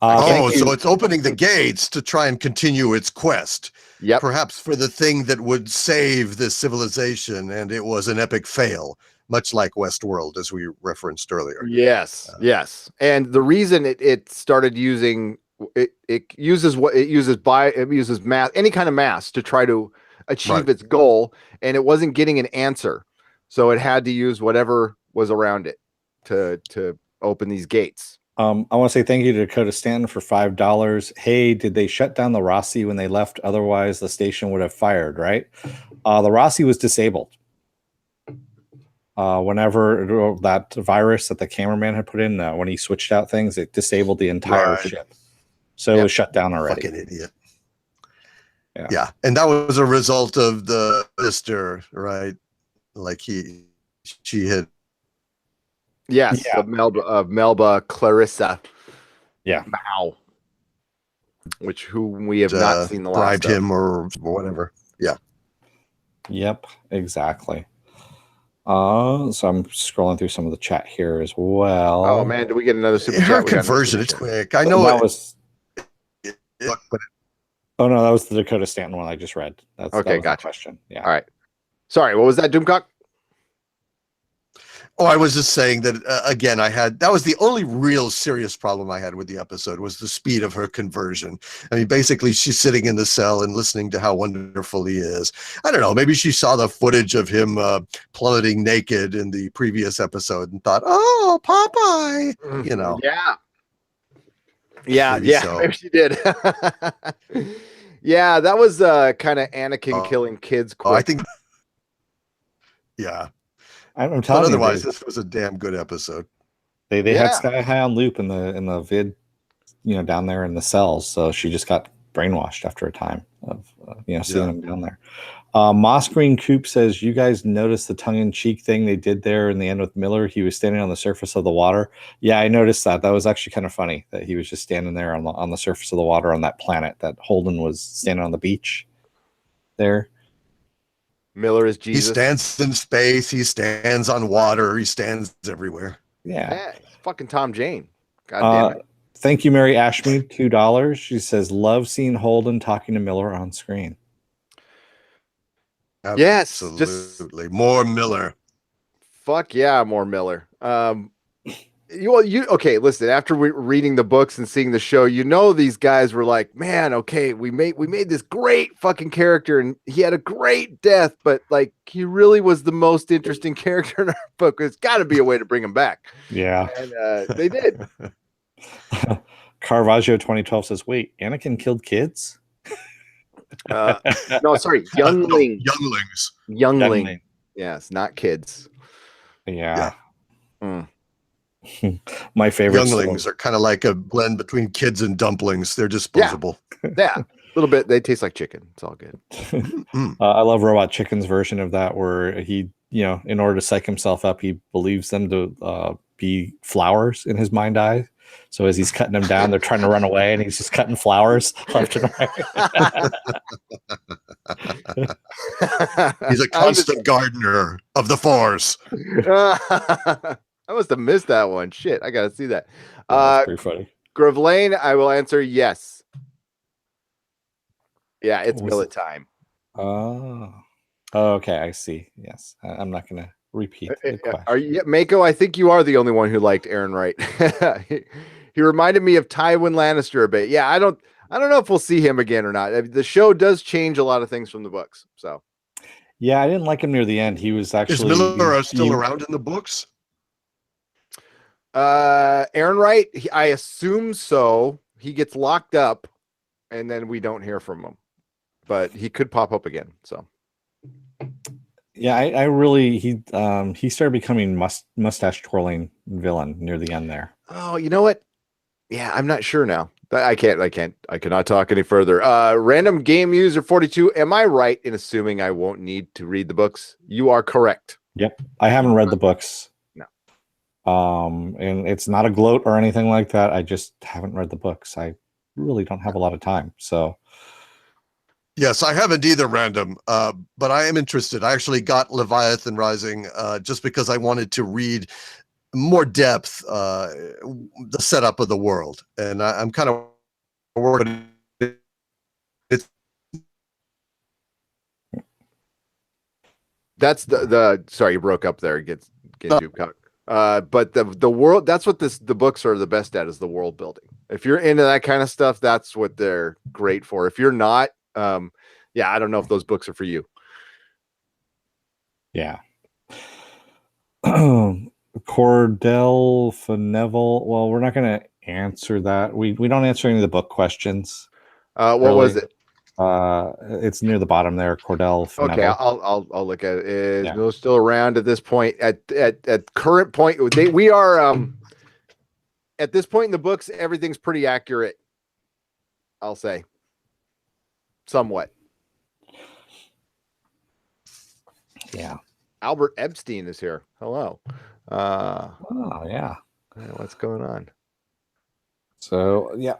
So it's opening the gates to try and continue its quest. Yep. Perhaps for the thing that would save this civilization, and it was an epic fail, much like Westworld, as we referenced earlier. Yes. And the reason it started using it uses math, any kind of mass, to try to achieve its goal, and it wasn't getting an answer, so it had to use whatever was around it to open these gates. I want to say thank you to Dakota Stanton for $5. Hey, did they shut down the Rossi when they left? Otherwise, the station would have fired, right? The Rossi was disabled. Whenever that virus that the cameraman had put in, when he switched out things, it disabled the entire ship. So it was shut down already. Fucking idiot. Yeah. And that was a result of the sister, right? Like she had. Yes, of Melba Clarissa. Yeah. Wow. Whom we have not seen the last bribed him or whatever. Yeah. Yep, exactly. So I'm scrolling through some of the chat here as well. Oh man, do we get another super Her chat? conversion, it's quick. I know that was. but Oh no, that was the Dakota Stanton one I just read. That's okay. That was Gotcha. the question. Yeah. All right. Sorry, what was that, Doomcock? Oh, I was just saying that again. That was the only real serious problem I had with the episode, was the speed of her conversion. I mean, basically, she's sitting in the cell and listening to how wonderful he is. I don't know. Maybe she saw the footage of him plummeting naked in the previous episode and thought, "Oh, Popeye," you know. Yeah. Maybe so. Maybe she did. Yeah, that was kind of Anakin killing kids. Quick. I think. Yeah. I'm But telling you, otherwise, this was a damn good episode. They Yeah. had Sky High on loop in the vid, down there in the cells. So she just got brainwashed after a time of seeing him down there. Moss Green Coop says, you guys noticed the tongue-in-cheek thing they did there in the end with Miller? He was standing on the surface of the water. Yeah, I noticed that. That was actually kind of funny that he was just standing there on the surface of the water on that planet, that Holden was standing on the beach there. Miller is Jesus. He stands in space. He stands on water. He stands everywhere. Yeah. He's fucking Tom Jane. God damn it. Thank you, Mary Ashmead, $2. She says, love seeing Holden talking to Miller on screen. Yes, Absolutely. More Miller. Fuck yeah, more Miller. Okay, listen, after reading the books and seeing the show, these guys were like, man, okay, we made this great fucking character and he had a great death, but like he really was the most interesting character in our book. There's got to be a way to bring him back. Yeah. And they did. Caravaggio 2012 says, wait, Anakin killed kids? No, sorry, younglings. Younglings. Yes, not kids. Yeah. Mm. My favorite Younglings are kind of like a blend between kids and dumplings. They're disposable. Yeah, a little bit. They taste like chicken. It's all good. I love Robot Chicken's version of that, where he, in order to psych himself up, he believes them to be flowers in his mind eye. So as he's cutting them down, they're trying to run away, and he's just cutting flowers left and right. He's a constant gardener of the Force. I must have missed that one. Shit, I gotta see that. That's pretty funny. Gravlane, I will answer yes. Yeah, it's millet time. Oh, okay, I see. Yes, I'm not gonna repeat the question. Are you, Mako? I think you are the only one who liked Aaron Wright. He reminded me of Tywin Lannister a bit. Yeah, I don't know if we'll see him again or not. The show does change a lot of things from the books. So yeah, I didn't like him near the end. He was actually Is Miller still around in the books? Aaron Wright, I assume so. He gets locked up, and then we don't hear from him. But he could pop up again. So yeah, I really he started becoming mustache twirling villain near the end there. Oh, you know what? Yeah, I'm not sure now. I cannot talk any further. Random game user 42. Am I right in assuming I won't need to read the books? You are correct. Yep. I haven't read the books. No. And it's not a gloat or anything like that. I just haven't read the books. I really don't have a lot of time. So yes, I haven't either, Random. But I am interested. I actually got Leviathan Rising just because I wanted to read more depth, the setup of the world, and I'm kind of working. That's the sorry, you broke up there. Get Doomcock. But the world, that's what the books are the best at, is the world building. If you're into that kind of stuff, that's what they're great for. If you're not, yeah, I don't know if those books are for you. yeah. Cordell Fnevel. Well, we're not going to answer that. We don't answer any of the book questions. What was it? It's near the bottom there. Cordell Fnevel. Okay, I'll look at it. Is Mill still around at this point? At current point, we are at this point in the books, everything's pretty accurate. I'll say, somewhat. Yeah. Albert Epstein is here. Hello. Oh yeah. What's going on? So yeah.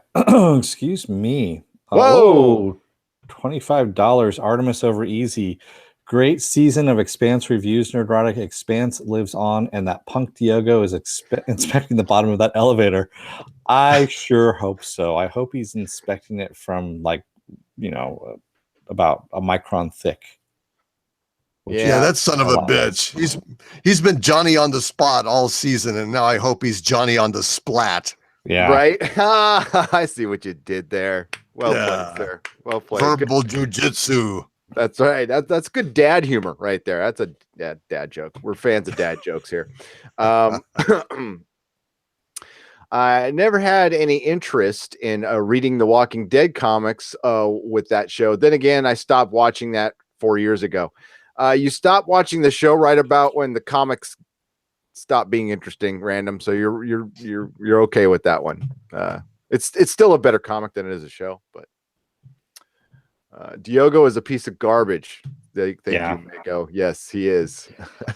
Excuse me. Whoa. $25. Artemis over easy. Great season of Expanse reviews. Nerdrotic Expanse lives on, and that punk Diogo is inspecting the bottom of that elevator. I sure hope so. I hope he's inspecting it from about a micron thick. Yeah, that son of a bitch. He's been Johnny on the spot all season, and now I hope he's Johnny on the splat. Yeah. Right? I see what you did there. Well played, sir. Well played. Verbal jujitsu. That's right. That's good dad humor right there. That's a dad joke. We're fans of dad jokes here. I never had any interest in reading the Walking Dead comics with that show. Then again, I stopped watching that 4 years ago. You stopped watching the show right about when the comics stopped being interesting, random. So you're okay with that one. It's still a better comic than it is a show, but Diogo is a piece of garbage. Thank you, Mego. Yes, he is.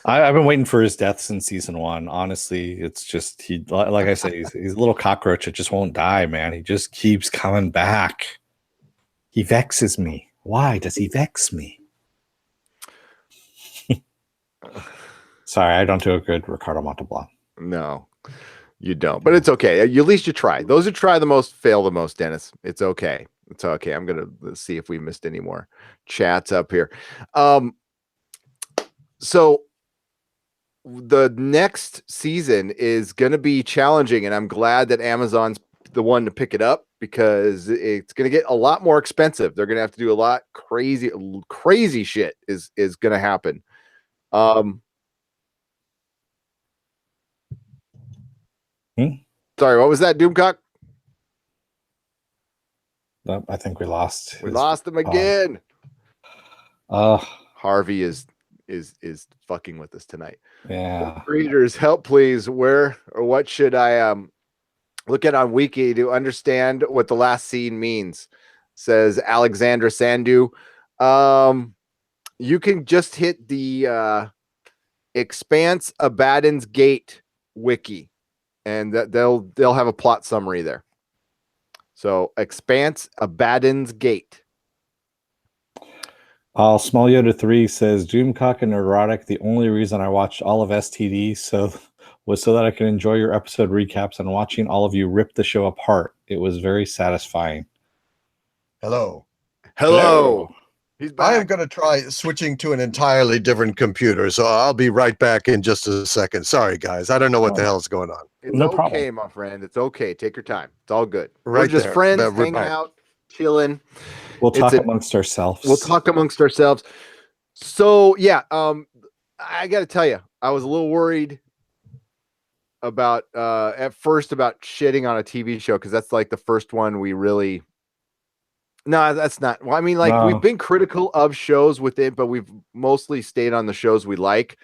I've been waiting for his death since season 1. Honestly, it's just he, like I say, he's a little cockroach that just won't die, man. He just keeps coming back. He vexes me. Why does he vex me? Sorry, I don't do a good Ricardo Montalban. No, you don't. But it's okay. At least you try. Those who try the most fail the most, Dennis. It's okay. It's okay. I'm gonna see if we missed any more chats up here. So the next season is gonna be challenging, and I'm glad that Amazon's the one to pick it up because it's gonna get a lot more expensive. They're gonna have to do a lot crazy shit is gonna happen. Sorry, what was that, Doomcock? I think we lost. We lost him again. Harvey is fucking with us tonight. Yeah. Readers, help please. Where or what should I look at on Wiki to understand what the last scene means? Says Alexandra Sandu. You can just hit the Expanse Abaddon's Gate wiki, and they'll have a plot summary there. So Expanse Abaddon's Gate. Small Yoda 3 says Doomcock and Neurotic. The only reason I watched all of STD was so that I could enjoy your episode recaps and watching all of you rip the show apart. It was very satisfying. Hello. He's back. I am going to try switching to an entirely different computer, so I'll be right back in just a second. Sorry, guys. I don't know what the hell's going on. It's No okay, problem. my friend. It's okay. Take your time. It's all good. Right We're just there. friends, We're hanging back. out, chilling. We'll talk amongst ourselves. We'll talk amongst ourselves. So yeah, I got to tell you, I was a little worried about at first about shitting on a TV show because that's like the first one we really. No, that's not. Well, I mean, like we've been critical of shows with it, but we've mostly stayed on the shows we like.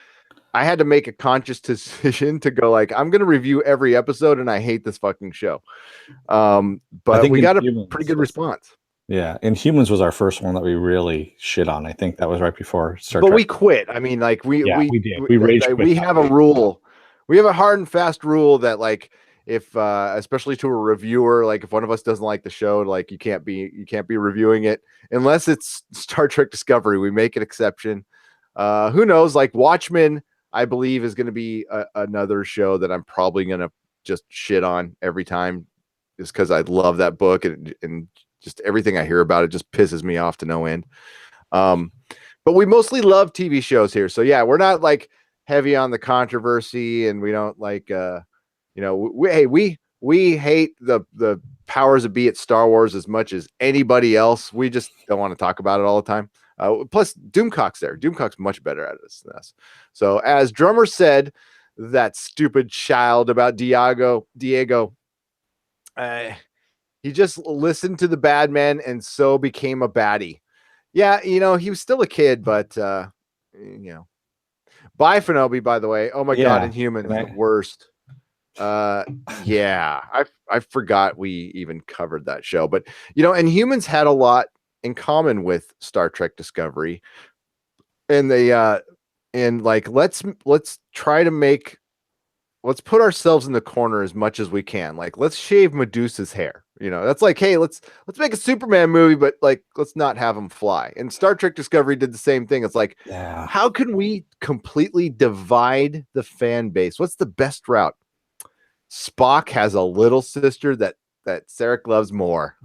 I had to make a conscious decision to go like, I'm going to review every episode, and I hate this fucking show. But we got a pretty good response. Yeah, Inhumans was our first one that we really shit on. I think that was right before Star But Trek. we quit. I mean, like we did. We rage quit. We have a rule. We have a hard and fast rule that like if especially to a reviewer, like if one of us doesn't like the show, like you can't be reviewing it unless it's Star Trek Discovery. We make an exception. Who knows? Like Watchmen, I believe is going to be another show that I'm probably going to just shit on every time, just because I love that book and just everything I hear about it just pisses me off to no end. But we mostly love TV shows here, so yeah, we're not like heavy on the controversy, and we don't like we hate the powers that be at Star Wars as much as anybody else. We just don't want to talk about it all the time. Plus, Doomcock's there. Doomcock's much better at it than us. So, as Drummer said, that stupid child about Diego, he just listened to the bad men and so became a baddie. Yeah, he was still a kid, but Bye, Fenobi, by the way. Oh my God, Inhumans, the worst. Yeah, I forgot we even covered that show, but Inhumans had a lot in common with Star Trek Discovery, and they and like let's try to let's put ourselves in the corner as much as we can. Like let's shave Medusa's hair. That's like, hey, let's make a Superman movie, but like let's not have him fly. And Star Trek Discovery did the same thing. It's like, how can we completely divide the fan base? What's the best route? Spock has a little sister that Sarek loves more.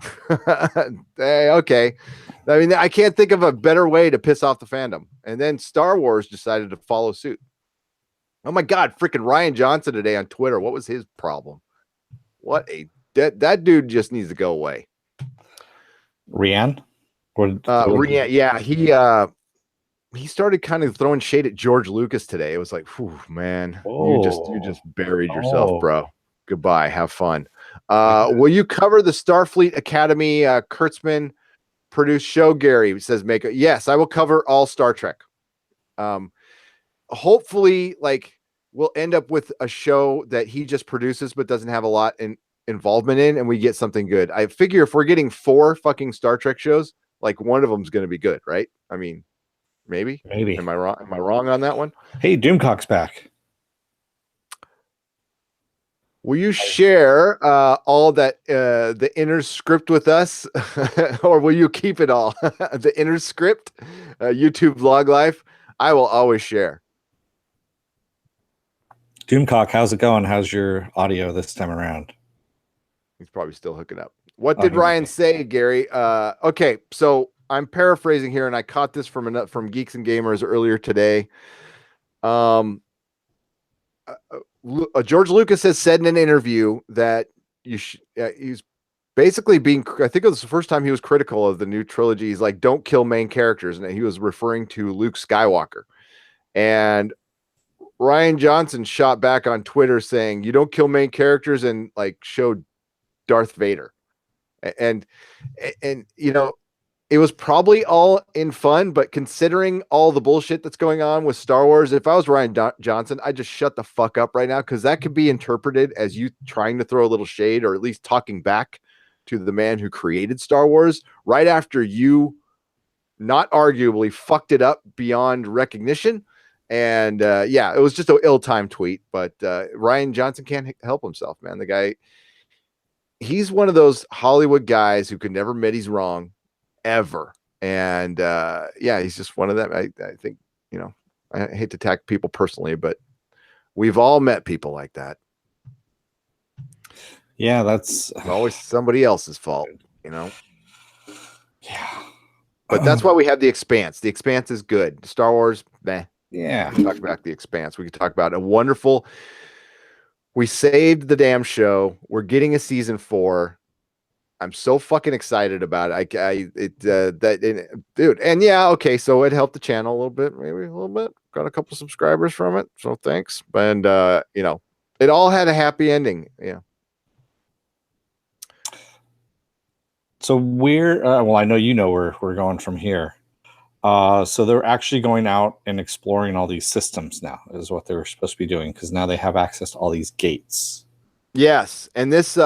Hey, okay. I mean, I can't think of a better way to piss off the fandom. And then Star Wars decided to follow suit. Oh my God, freaking Rian Johnson today on Twitter. What was his problem? That dude just needs to go away. Rian? Rian, yeah, he started kind of throwing shade at George Lucas today. It was like, whew, man, you just buried yourself, bro. Goodbye. Have fun. Will you cover the Starfleet Academy Kurtzman produced show, Gary? Says make it. Yes, I will cover all Star Trek. Hopefully, like we'll end up with a show that he just produces but doesn't have a lot in involvement in, and we get something good. I figure if we're getting 4 fucking Star Trek shows, like one of them's going to be good, right? I mean, maybe. Maybe. Am I wrong? Am I wrong on that one? Hey, Doomcock's back. Will you share all that the inner script with us, or will you keep it all? The inner script, YouTube vlog life. I will always share. Doomcock, how's it going? How's your audio this time around? He's probably still hooking up. What Oh, did he might Ryan be. say, Gary? Okay, so I'm paraphrasing here, and I caught this from Geeks and Gamers earlier today. George Lucas has said in an interview that he's basically being, I think it was the first time he was critical of the new trilogy. He's like, don't kill main characters. And he was referring to Luke Skywalker. And Rian Johnson shot back on Twitter saying, you don't kill main characters, and like showed Darth Vader. And you know, it was probably all in fun, but considering all the bullshit that's going on with Star Wars, if I was Rian Johnson, I'd just shut the fuck up right now, because that could be interpreted as you trying to throw a little shade, or at least talking back to the man who created Star Wars right after you not arguably fucked it up beyond recognition. And yeah, it was just an ill-timed tweet, but Rian Johnson can't help himself, man. The guy, he's one of those Hollywood guys who can never admit he's wrong ever. And yeah, he's just one of them. I think, you know, I hate to attack people personally, but we've all met people like that. Yeah, that's It's always somebody else's fault, you know. yeah. But that's why we have the Expanse. The Expanse is good. Star Wars, meh. Yeah. We can talk about the Expanse. We can talk about a wonderful. We saved the damn show. We're getting a season 4. I'm so fucking excited about it. Dude. And yeah, okay. So it helped the channel a little bit, maybe a little bit. Got a couple subscribers from it, so thanks. And you know, it all had a happy ending. Yeah. So well, I know you know where we're going from here. So they're actually going out and exploring all these systems now, is what they were supposed to be doing, because now they have access to all these gates. Yes, and this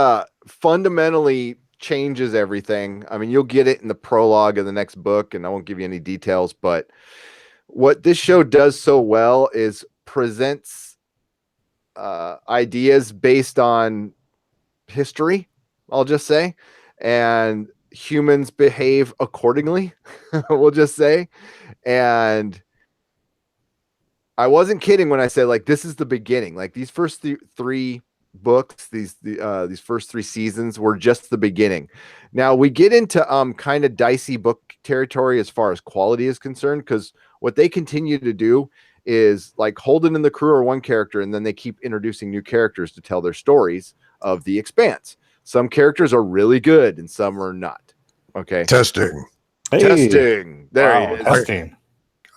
fundamentally changes everything. I mean, you'll get it in the prologue of the next book, and I won't give you any details, but what this show does so well is presents ideas based on history, I'll just say, and humans behave accordingly, we'll just say. And I wasn't kidding when I said, like, this is the beginning. Like, these first 3 books, these first 3 seasons were just the beginning. Now we get into kind of dicey book territory as far as quality is concerned, because what they continue to do is, like, Holden and the crew are one character, and then they keep introducing new characters to tell their stories of the Expanse. Some characters are really good and some are not. Okay. Testing. Hey, Testing. There wow, it is. testing.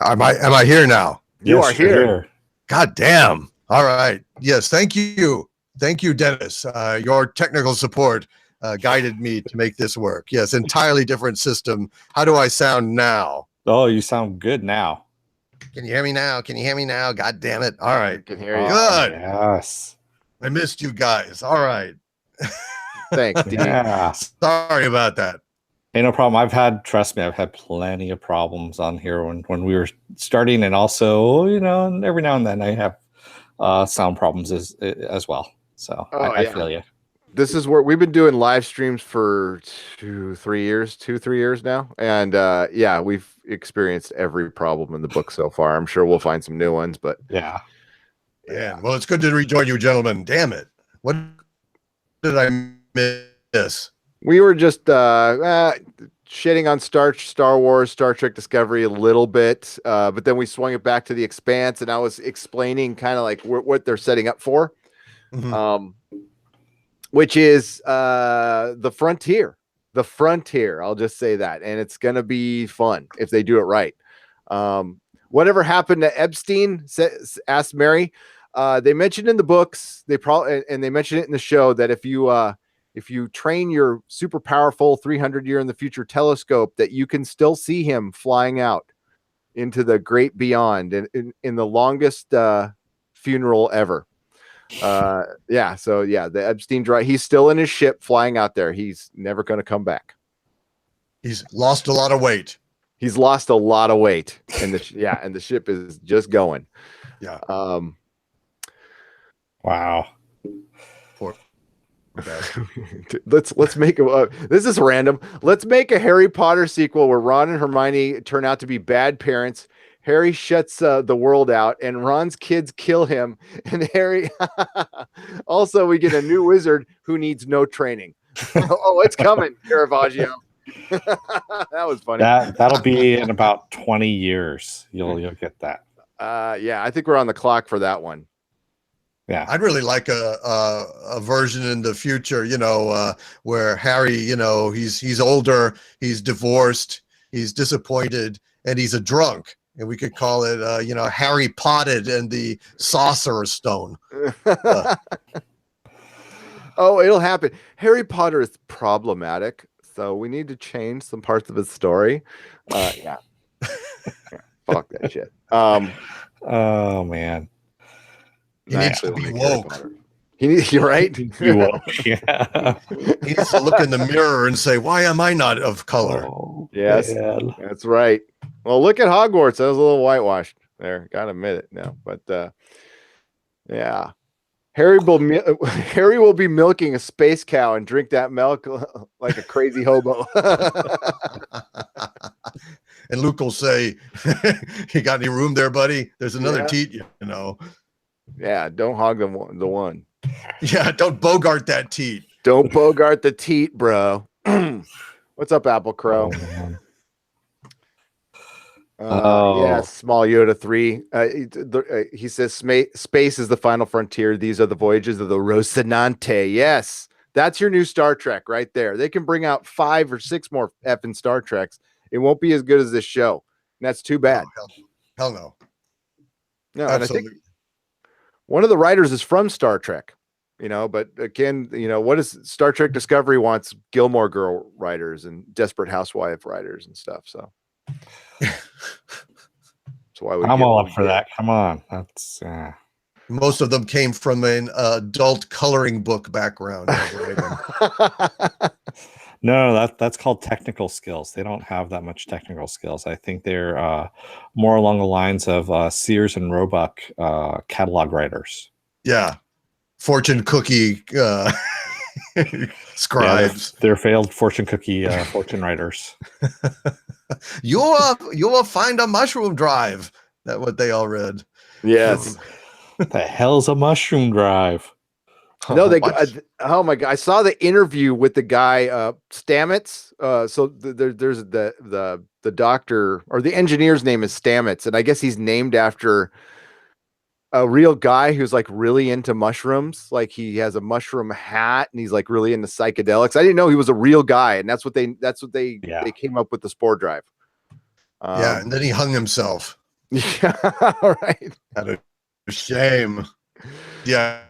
Am I here now? You Yes, are you're here. God damn. All right. Yes. Thank you. Thank you, Dennis. Your technical support guided me to make this work. Yes. Entirely different system. How do I sound now? Oh, you sound good now. Can you hear me now? Can you hear me now? God damn it. All I right. can hear you. Good. Yes. I missed you guys. All right. Thanks, D. Yeah. Sorry about that. Hey, no problem. Trust me, I've had plenty of problems on here when we were starting, and also, you know, every now and then I have sound problems as well. So I feel you. This is where we've been doing live streams for 2-3 years now. And yeah, we've experienced every problem in the book so far. I'm sure we'll find some new ones, but Yeah. Yeah. Well, it's good to rejoin you, gentlemen. Damn it. What did I miss? we were just shitting on Star Wars, Star Trek Discovery a little bit, but then we swung it back to the Expanse, and I was explaining kind of like what they're setting up for, which is the frontier. The frontier, I'll just say that, and it's gonna be fun if they do it right. Whatever happened to Epstein? Asked Mary. They mentioned in the books, they mentioned it in the show, that if you train your super powerful 300-year in the future telescope, that you can still see him flying out into the great beyond, and in the longest funeral ever. Yeah. So yeah, the Epstein drive. He's still in his ship flying out there. He's never going to come back. He's lost a lot of weight. He's lost a lot of weight, and and the ship is just going. Yeah. Wow. Poor let's make this is random. Let's make a Harry Potter sequel where Ron and Hermione turn out to be bad parents. Harry shuts the world out, and Ron's kids kill him. And Harry, also, we get a new wizard who needs no training. Oh, it's coming, Caravaggio. That was funny. That'll be in about 20 years. You'll get that. Yeah, I think we're on the clock for that one. Yeah, I'd really like a version in the future, where Harry, he's older, he's divorced, he's disappointed, and he's a drunk. And we could call it, Harry Potted and the Sorcerer's Stone. Oh, it'll happen. Harry Potter is problematic, so we need to change some parts of his story. Yeah. Fuck that shit. Oh man. He needs to be woke. You're right. You woke. Yeah. He needs to look in the mirror and say, "Why am I not of color?" Oh, yes, man. That's right. Well, look at Hogwarts. That was a little whitewashed there. Gotta admit it now. But yeah. Harry will be milking a space cow and drink that milk like a crazy hobo. And Luke will say, "You got any room there, buddy? There's another teat, Yeah, don't hog the one. Yeah, don't bogart that teat. Don't bogart the teat, bro. What's up, Apple Crow? Yeah, small Yoda 3. He says space is the final frontier. These are the voyages of the Rocinante. Yes, that's your new Star Trek right there. They can bring out 5 or 6 more effing Star Treks. It won't be as good as this show. And that's too bad. Oh, hell no. No, and I think one of the writers is from Star Trek, but again, what is Star Trek Discovery wants Gilmore Girl writers and Desperate Housewife writers and stuff. So that's why I'm all up for that. Come on. That's most of them came from an adult coloring book background. No, that's called technical skills. They don't have that much technical skills. I think they're more along the lines of Sears and Roebuck catalog writers. Yeah, fortune cookie scribes. Yeah, they're failed fortune cookie fortune writers. You will find a mushroom drive. That's what they all read. Yes. What the hell's a mushroom drive? No, oh my god! I saw the interview with the guy Stamets. So there's the doctor or the engineer's name is Stamets, and I guess he's named after a real guy who's like really into mushrooms. Like he has a mushroom hat, and he's like really into psychedelics. I didn't know he was a real guy, and that's what they came up with the spore drive. Yeah, and then he hung himself. Yeah, right. What a shame. Yeah.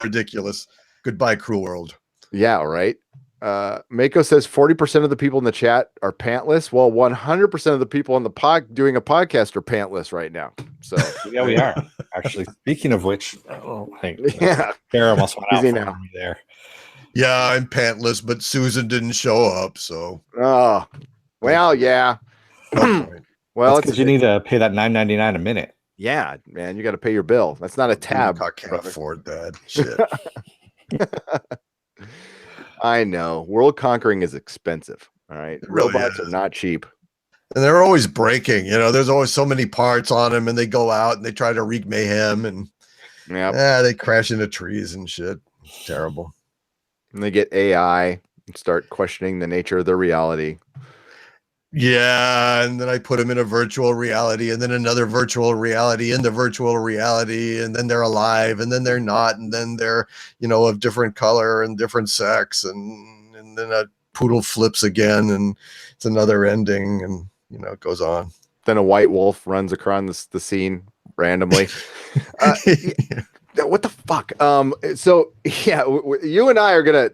Ridiculous. Goodbye, cruel world. Yeah, right. Mako says 40% of the people in the chat are pantless. Well, 100% of the people on the doing a podcast are pantless right now. So yeah, we are. Actually, speaking of which, Kara almost went out for me there. Yeah, I'm pantless, but Susan didn't show up. So well, yeah. Well, because you need to pay that $9.99 a minute. Yeah, man, you got to pay your bill. That's not a tab. I can't afford that shit. I know. World conquering is expensive. All right. Really Robots are not cheap. And they're always breaking. There's always so many parts on them, and they go out and they try to wreak mayhem, and they crash into trees and shit. It's terrible. And they get AI and start questioning the nature of their reality. Yeah, and then I put them in a virtual reality, and then another virtual reality in the virtual reality, and then they're alive, and then they're not, and then they're of different color and different sex, and then a poodle flips again, and it's another ending, and it goes on. Then a white wolf runs across the scene randomly. What the fuck? So yeah, you and I are gonna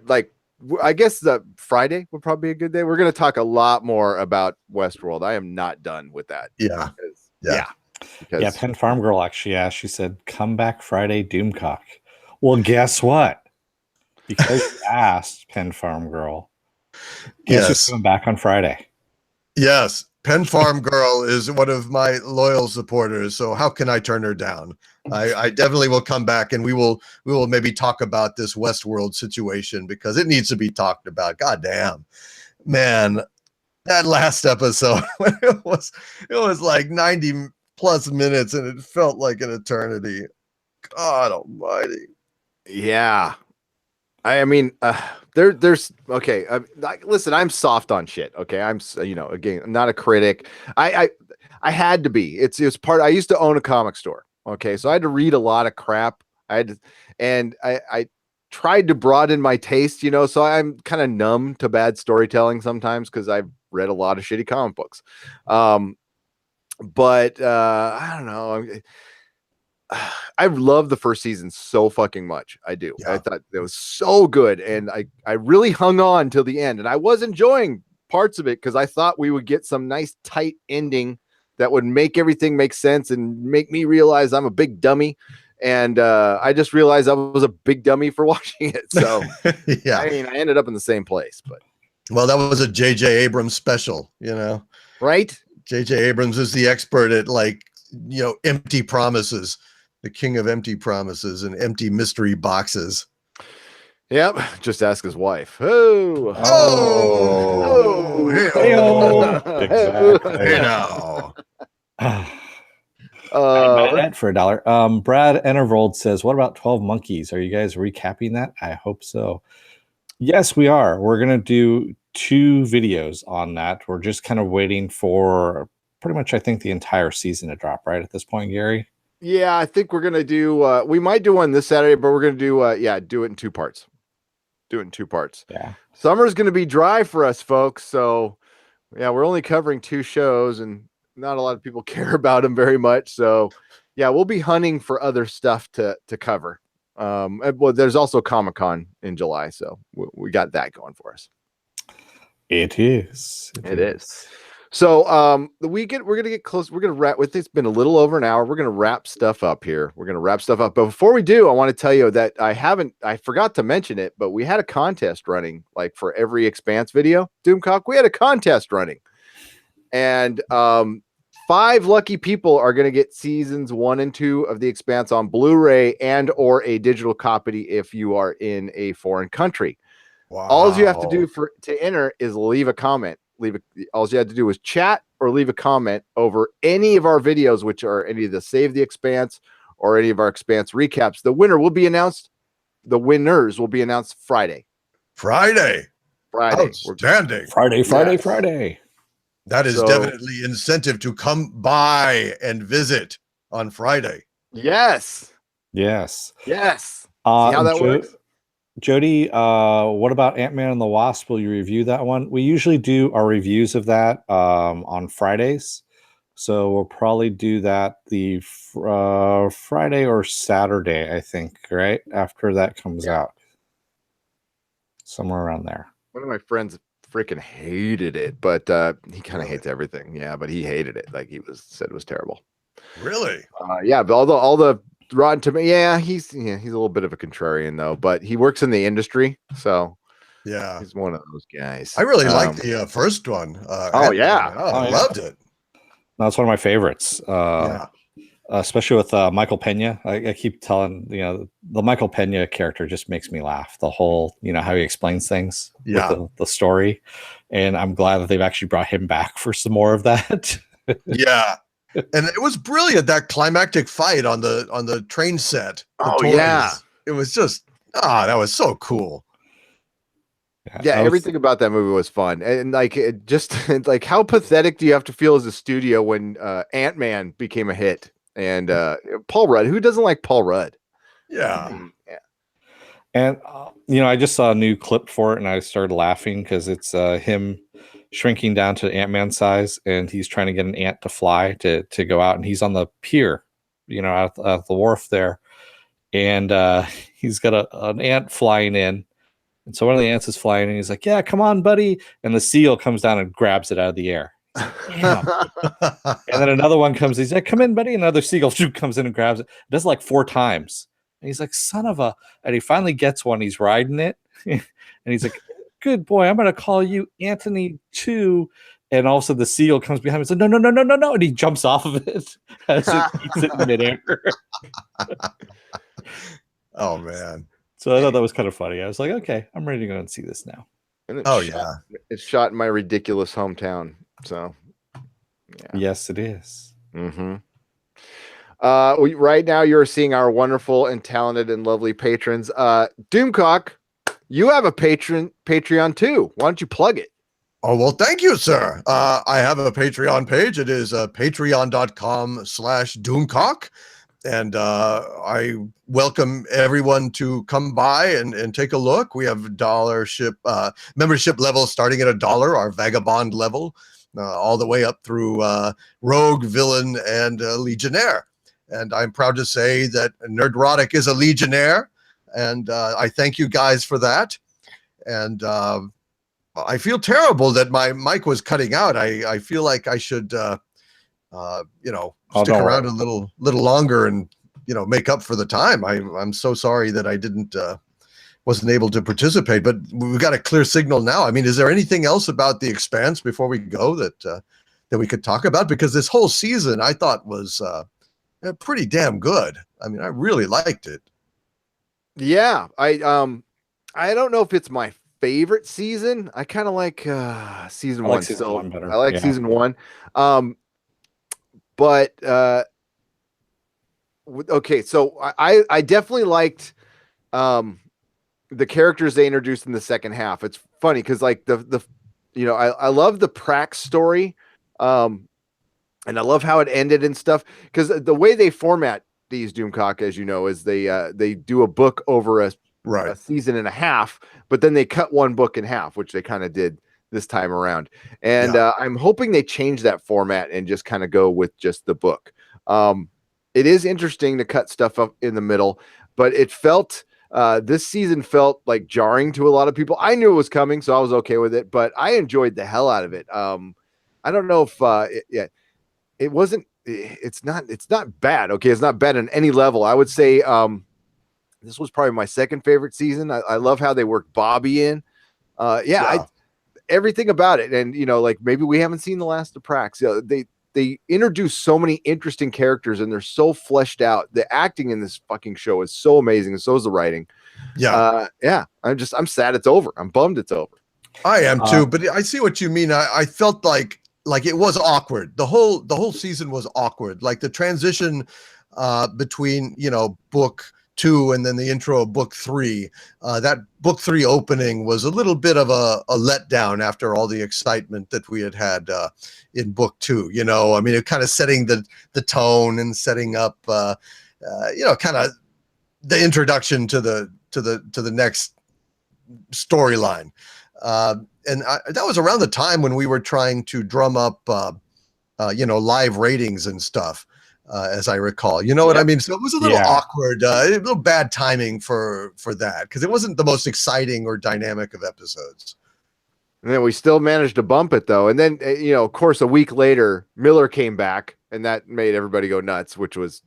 I guess the Friday would probably be a good day. We're going to talk a lot more about Westworld. I am not done with that. Yeah. Because Yeah, Penn Farm Girl actually asked. She said, "Come back Friday, Doomcock." Well, guess what? Because you asked, Penn Farm Girl. Guess who's Yes. coming back on Friday? Yes. Penn Farm Girl is one of my loyal supporters. So how can I turn her down? I definitely will come back, and we will maybe talk about this Westworld situation because it needs to be talked about. God damn, man, that last episode it was like 90 plus minutes, and it felt like an eternity. God Almighty. yeah, I mean, there's okay. Listen, I'm soft on shit. Okay, again, I'm not a critic. I had to be. It's part. I used to own a comic store. Okay, so I had to read a lot of crap. I tried to broaden my taste. So I'm kind of numb to bad storytelling sometimes because I've read a lot of shitty comic books. But I don't know. I love the first season so fucking much. I do. Yeah. I thought it was so good, and I really hung on till the end, and I was enjoying parts of it because I thought we would get some nice tight ending that would make everything make sense and make me realize I'm a big dummy. And I just realized I was a big dummy for watching it. So Yeah. I mean, I ended up in the same place, but Well, that was a J.J. Abrams special, right? J.J. Abrams is the expert at empty promises, the king of empty promises and empty mystery boxes. Yep. Just ask his wife. Oh, Oh, Exactly. hey now. That for $1. Brad Enervold says, "What about 12 Monkeys? Are you guys recapping that?" I hope so. Yes, we are. We're gonna do 2 videos on that. We're just kind of waiting for pretty much, I think, the entire season to drop right at this point, Gary. yeah, I think we're gonna do. We might do one this Saturday, but we're gonna do. Do it in 2 parts. Do it in 2 parts. Yeah. Summer's gonna be dry for us, folks. So, yeah, we're only covering 2 shows, and not a lot of people care about them very much. So, yeah, we'll be hunting for other stuff to cover. Well, there's also Comic-Con in July, so we got that going for us. It is. It is. So we're gonna get close. We're gonna wrap with it's been a little over an hour. We're gonna wrap stuff up here. But before we do, I want to tell you that I forgot to mention it, but we had a contest running, like for every Expanse video, Doomcock. We had a contest running. And 5 lucky people are gonna get seasons 1 and 2 of the Expanse on Blu-ray and or a digital copy if you are in a foreign country. Wow. All you have to do to enter is leave a comment. All you had to do was chat or leave a comment over any of our videos, which are any of the Save the Expanse or any of our Expanse recaps. The winners will be announced Friday. Friday. Outstanding. Friday. That is definitely incentive to come by and visit on Friday. Yes. See how that works? Jody, what about Ant-Man and the Wasp? Will you review that one? We usually do our reviews of that on Fridays. So we'll probably do that the Friday or Saturday, I think, right? After that comes out. Somewhere around there. One of my friends freaking hated it, but he kind of hates everything. Yeah, but he hated it. Like said it was terrible. Really? Yeah, but all the Rotten Tomato, he's a little bit of a contrarian though, but he works in the industry, so yeah, he's one of those guys. I really liked the first one. I loved it. That's one of my favorites. Especially with Michael Pena. I keep telling the Michael Pena character just makes me laugh. The whole how he explains things with the story, and I'm glad that they've actually brought him back for some more of that. Yeah. And it was brilliant, that climactic fight on the train set. It was just that was so cool. Everything about that movie was fun, and like it just like how pathetic do you have to feel as a studio when Ant-Man became a hit, and Paul Rudd, who doesn't like Paul Rudd? And I just saw a new clip for it, and I started laughing because it's him shrinking down to Ant-Man size, and he's trying to get an ant to fly to go out, and he's on the pier, at the wharf there, and he's got an ant flying in, and so one of the ants is flying, and he's like, "Yeah, come on, buddy," and the seal comes down and grabs it out of the air. Damn. And then another one comes. He's like, "Come in, buddy." Another seagull comes in and grabs it. Does it like 4 times. And he's like, "Son of a!" And he finally gets one. He's riding it, and he's like, "Good boy. I'm gonna call you Anthony too." And also the seal comes behind him and says, "No, no, no, no, no, no!" And he jumps off of it as it eats it in midair. Oh man. So I thought that was kind of funny. I was like, "Okay, I'm ready to go and see this now." And Oh yeah, it's shot in my ridiculous hometown. So, yeah. Yes, it is. Mm-hmm. Right now you're seeing our wonderful and talented and lovely patrons. Doomcock, you have a Patreon too. Why don't you plug it? Oh, well, thank you, sir. I have a Patreon page. It is patreon.com/Doomcock. And I welcome everyone to come by and take a look. We have membership levels starting at $1, our vagabond level, all the way up through rogue, villain, and legionnaire. And I'm proud to say that Nerdrotic is a legionnaire, and I thank you guys for that. And I feel terrible that my mic was cutting out. I feel like I should stick around a little longer and make up for the time. I'm so sorry that I wasn't able to participate, but we've got a clear signal now. I mean, is there anything else about the Expanse before we go that we could talk about? Because this whole season I thought was pretty damn good. I mean, I really liked it. Yeah, I don't know if it's my favorite season. I kind of like season one. Season one better. I like season one. But okay, so I definitely liked the characters they introduced in the second half. It's funny because like I love the Prax story, and I love how it ended and stuff, because the way they format these Doomcock, as you know, is they do a book over a season and a half, but then they cut one book in half, which they kind of did this time around. And I'm hoping they change that format and just kind of go with just the book. It is interesting to cut stuff up in the middle, but it felt this season felt like jarring to a lot of people. I knew it was coming, so I was okay with it, but I enjoyed the hell out of it. I don't know if it wasn't. It's not bad. Okay, it's not bad on any level. I would say this was probably my second favorite season. I love how they worked Bobby in. Everything about it, and like maybe we haven't seen the last of Prax. They introduce so many interesting characters, and they're so fleshed out. The acting in this fucking show is so amazing, and so is the writing. I'm sad it's over. I'm bummed it's over. I am too, but I see what you mean. I felt like it was awkward. The whole season was awkward. Like the transition between book 2 and then the intro of book 3. That book 3 opening was a little bit of a letdown after all the excitement that we had in book 2. I mean, it kind of setting the tone and setting up kind of the introduction to the next storyline. And that was around the time when we were trying to drum up, live ratings and stuff, as I recall. You know what I mean? So it was a little awkward, a little bad timing for that, because it wasn't the most exciting or dynamic of episodes. And then we still managed to bump it, though. And then, of course, a week later, Miller came back, and that made everybody go nuts, which was,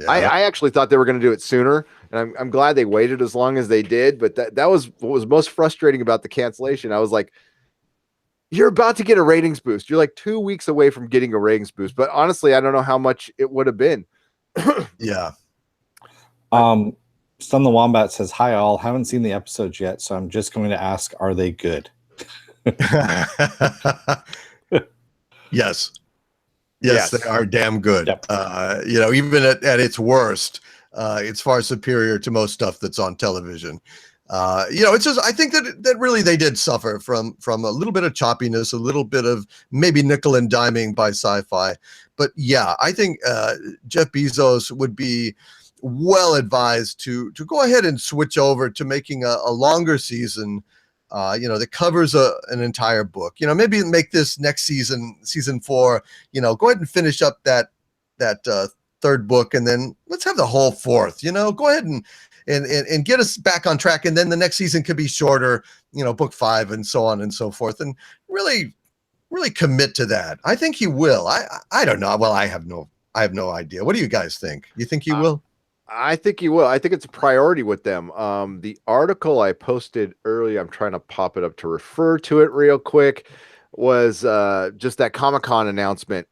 I actually thought they were going to do it sooner. And I'm glad they waited as long as they did. But that was what was most frustrating about the cancellation. I was like, you're about to get a ratings boost. You're like 2 weeks away from getting a ratings boost. But honestly, I don't know how much it would have been. Yeah. Stun the Wombat says, "Hi all, haven't seen the episodes yet, so I'm just going to ask, are they good?" Yes, they are damn good. Yep. Even at its worst, it's far superior to most stuff that's on television. It's just, I think that really they did suffer from a little bit of choppiness, a little bit of maybe nickel and diming by Sci-Fi. But yeah, I think Jeff Bezos would be well advised to go ahead and switch over to making a longer season, that covers an entire book. Maybe make this next season 4, go ahead and finish up that third book, and then let's have the whole fourth. Go ahead and get us back on track, and then the next season could be shorter, book 5 and so on and so forth, and really really commit to that? I think he will. I don't know. Well, I have no idea. What do you guys think? You think he will? I think he will. I think it's a priority with them. The article I posted earlier, I'm trying to pop it up to refer to it real quick, was just that Comic-Con announcement.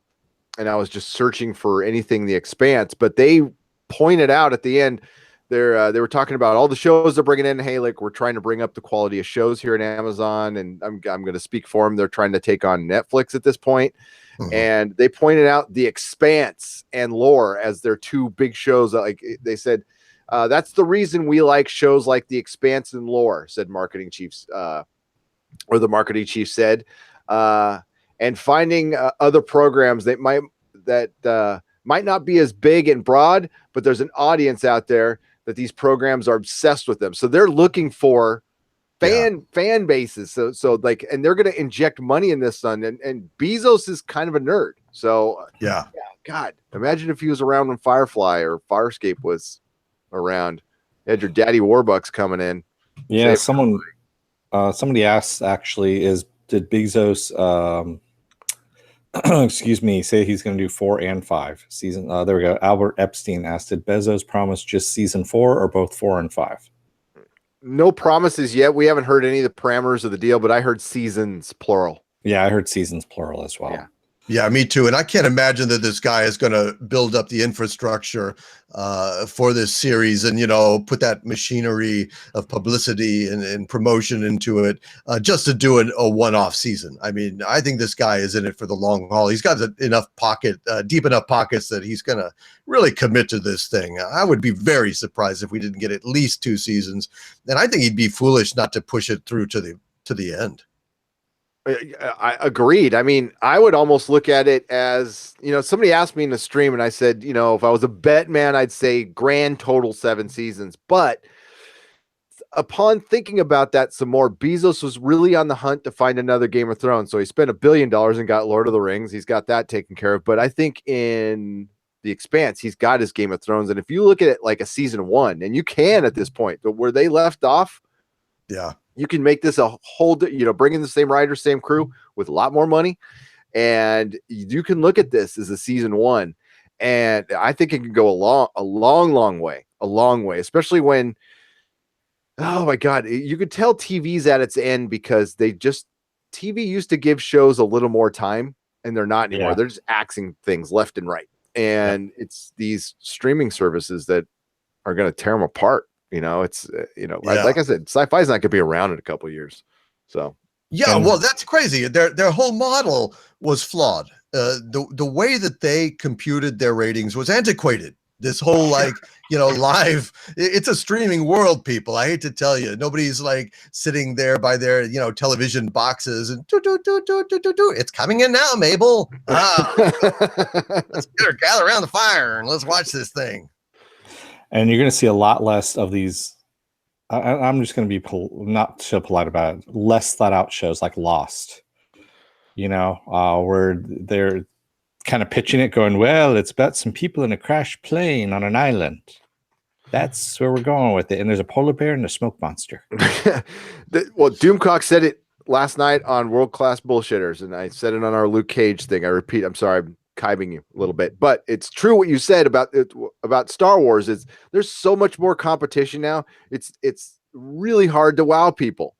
And I was just searching for anything The Expanse, but they pointed out at the end, they were talking about all the shows they're bringing in. Hey, like, we're trying to bring up the quality of shows here at Amazon, and I'm going to speak for them. They're trying to take on Netflix at this point. And they pointed out The Expanse and Lore as their two big shows. Like they said, that's the reason we like shows like The Expanse and Lore, said marketing chiefs, or the marketing chief said, and finding other programs that might not be as big and broad, but there's an audience out there that these programs are obsessed with them. So they're looking for fan bases. So like, and they're going to inject money in this son. And Bezos is kind of a nerd. So yeah, God, imagine if he was around when Firefly or Farscape was around. You had your Daddy Warbucks coming in. Yeah, somebody asked actually, did Bezos excuse me, say he's going to do 4 and 5 season? There we go. Albert Epstein asked, did Bezos promise just season 4 or both 4 and 5? No promises yet. We haven't heard any of the parameters of the deal, but I heard seasons plural. Yeah, I heard seasons plural as well. Yeah, me too. And I can't imagine that this guy is going to build up the infrastructure for this series and, put that machinery of publicity and promotion into it just to do a one-off season. I mean, I think this guy is in it for the long haul. He's got enough deep enough pockets that he's going to really commit to this thing. I would be very surprised if we didn't get at least 2 seasons. And I think he'd be foolish not to push it through to the end. I agreed. I mean, I would almost look at it as, somebody asked me in the stream and I said, if I was a bet man, I'd say grand total 7 seasons. But upon thinking about that some more, Bezos was really on the hunt to find another Game of Thrones. So he spent $1 billion and got Lord of the Rings. He's got that taken care of. But I think in The Expanse, he's got his Game of Thrones. And if you look at it like a season 1, and you can at this point, but where they left off, you can make this a whole, bring in the same writer, same crew with a lot more money. And you can look at this as a season 1. And I think it can go a long way, especially when, oh my God, you could tell TV's at its end because TV used to give shows a little more time and they're not anymore. They're just axing things left and right. And it's these streaming services that are going to tear them apart. It's like I said, sci-fi is not going to be around in a couple of years. So well, that's crazy. Their whole model was flawed. The way that they computed their ratings was antiquated. This whole live, it's a streaming world, people. I hate to tell you, nobody's like sitting there by their television boxes and it's coming in now, Mabel. Let's gather around the fire and let's watch this thing. And you're going to see a lot less of these. I'm just going to be not so polite about it. Less thought out shows like Lost, where they're kind of pitching it going, well, it's about some people in a crashed plane on an island. That's where we're going with it. And there's a polar bear and a smoke monster. Well, Doomcock said it last night on World Class Bullshitters. And I said it on our Luke Cage thing. I repeat, I'm sorry. I'm kibing you a little bit, but it's true what you said about Star Wars. Is there's so much more competition now. It's really hard to wow people,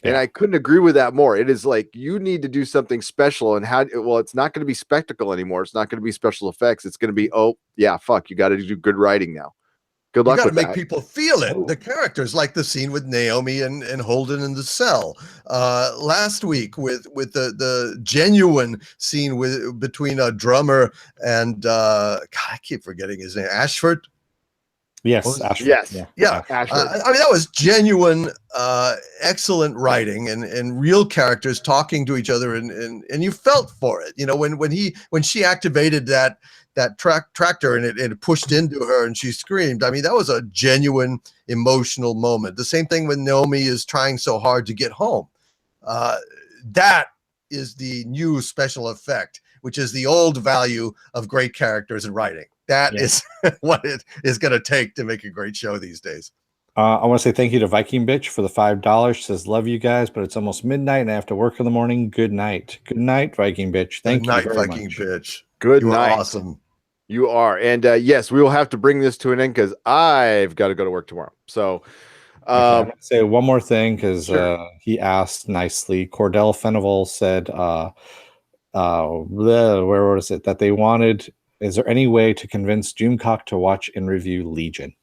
and I couldn't agree with that more. It is like you need to do something special, and it's not going to be spectacle anymore. It's not going to be special effects. It's going to be you got to do good writing now. Good luck. You got to with make that. people feel it. The characters, like the scene with Naomi and Holden in the cell last week, with the genuine scene between a drummer and God, I keep forgetting his name. Ashford. Yes. Ashford. Yes. Yeah. Ashford. I mean, that was genuine, excellent writing and real characters talking to each other, and you felt for it. When she activated that tractor and it pushed into her and she screamed. I mean, that was a genuine emotional moment. The same thing when Naomi is trying so hard to get home. That is the new special effect, which is the old value of great characters and writing. That is what it is going to take to make a great show these days. I want to say thank you to Viking Bitch for the $5. She says, love you guys, but it's almost midnight and I have to work in the morning. Good night. Good night, Viking Bitch. Thank Good you night, very Viking much. bitch. Good You are night. awesome. You are. And yes, we will have to bring this to an end because I've got to go to work tomorrow. So Okay, I'm gonna say one more thing because Sure. he asked nicely. Cordell Fenival said, where was it that they wanted? Is there any way to convince Doomcock to watch and review Legion?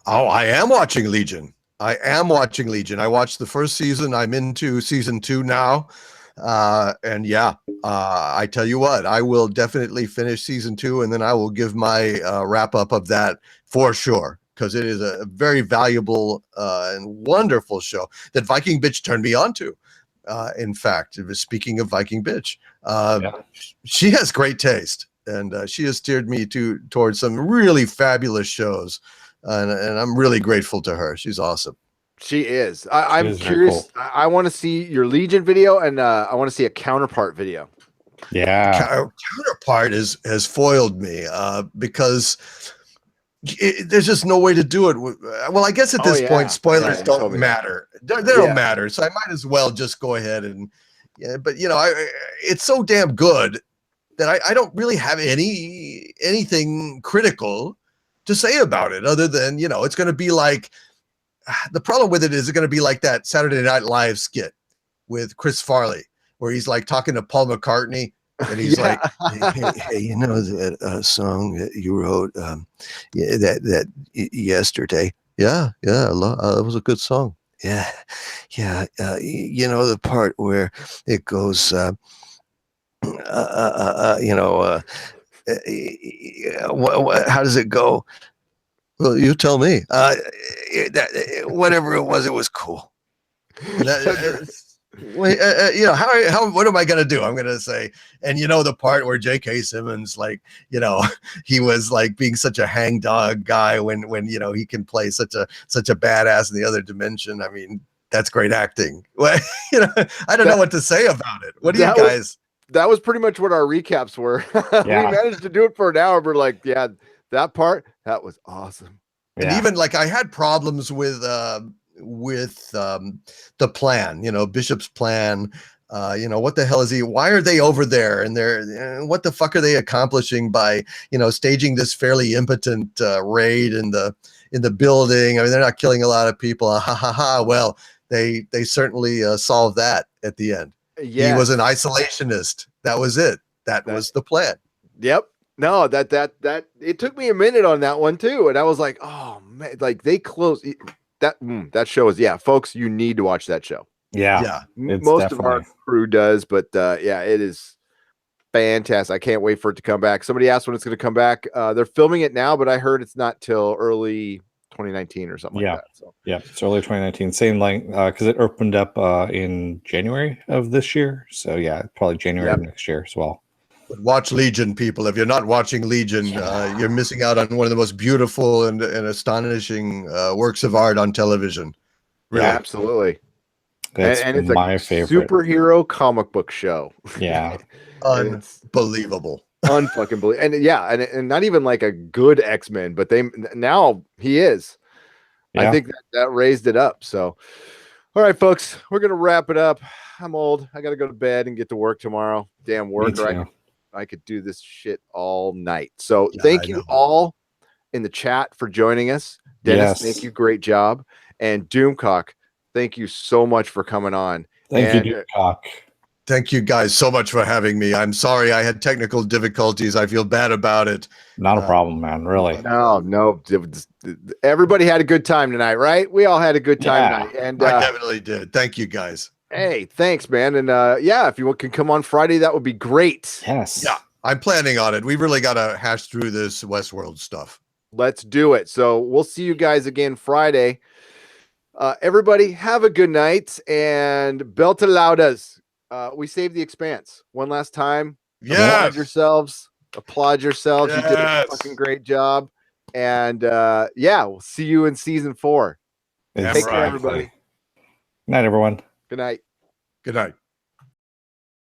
Oh, I am watching Legion. I am watching Legion. I watched the first season. I'm into season 2 now. And yeah, I tell you what, I will definitely finish season 2 and then I will give my wrap up of that for sure. Because it is a very valuable and wonderful show that Viking Bitch turned me on to. In fact, speaking of Viking Bitch, she has great taste. And she has steered me towards some really fabulous shows. And I'm really grateful to her. She's awesome. She is. I'm is very curious. cool. I want to see your Legion video, and I want to see a counterpart video. Yeah. Counterpart has foiled me because there's just no way to do it. Well, I guess at this point, spoilers you don't told me matter. They don't matter. So I might as well just go ahead and, yeah. But you know, it's so damn good that I don't really have anything critical to say about it other than, you know, it's going to be like, the problem with it is it's going to be like that Saturday Night Live skit with Chris Farley, where he's like talking to Paul McCartney and he's like, hey, you know, that song that you wrote yesterday. Yeah. That was a good song. Yeah. You know, the part where it goes, you know, how does it go? Well, you tell me. Whatever it was cool. You know, what am I going to do? I'm going to say, and you know, the part where J.K. Simmons, like, you know, he was like being such a hangdog guy when, you know, he can play such a badass in the other dimension. I mean, that's great acting. Well, you know, I don't know what to say about it. What do you guys? That was pretty much what our recaps were. We managed to do it for an hour. We're like, yeah, that part, that was awesome. And even like I had problems with the plan, you know, Bishop's plan. You know, what the hell is he? Why are they over there? And what the fuck are they accomplishing by, you know, staging this fairly impotent raid in the building? I mean, they're not killing a lot of people. Ha ha ha. Well, they certainly solved that at the end. He was an isolationist. That was it. That was the plan. Yep. No, that it took me a minute on that one too, and I was like, oh man, like they closed that show is folks, you need to watch that show. Yeah. Most of our crew does, but yeah, it is fantastic. I can't wait for it to come back. Somebody asked when it's going to come back. They're filming it now, but I heard it's not till early 2019 or something like that. So yeah, it's early 2019. Same like because it opened up in January of this year. So yeah, probably January of next year as well. But watch Legion, people. If you're not watching Legion, you're missing out on one of the most beautiful and astonishing works of art on television. Really. Yeah, absolutely. And it's my favorite superhero comic book show. Yeah. Unbelievable. Unfucking believable. And yeah, and not even like a good X-Men, but now he is. Yeah. I think that raised it up. So all right, folks, we're gonna wrap it up. I'm old. I gotta go to bed and get to work tomorrow. Damn work. I could do this shit all night. So thank you all in the chat for joining us. Dennis, thank you. Great job. And Doomcock, thank you so much for coming on. Thank you, Doomcock. Thank you guys so much for having me. I'm sorry I had technical difficulties. I feel bad about it. Not a problem, man. Really. No. Everybody had a good time tonight, right? We all had a good time tonight. And I definitely did. Thank you guys. Hey, thanks, man. And if you can come on Friday, that would be great. Yes. Yeah, I'm planning on it. We really got to hash through this Westworld stuff. Let's do it. So we'll see you guys again Friday. Everybody have a good night and Belta Laudas. We saved the Expanse one last time. Yes. Applaud yourselves. Yes. You did a fucking great job. And we'll see you in season 4. Take care, everybody. Good night, everyone. Good night. Good night.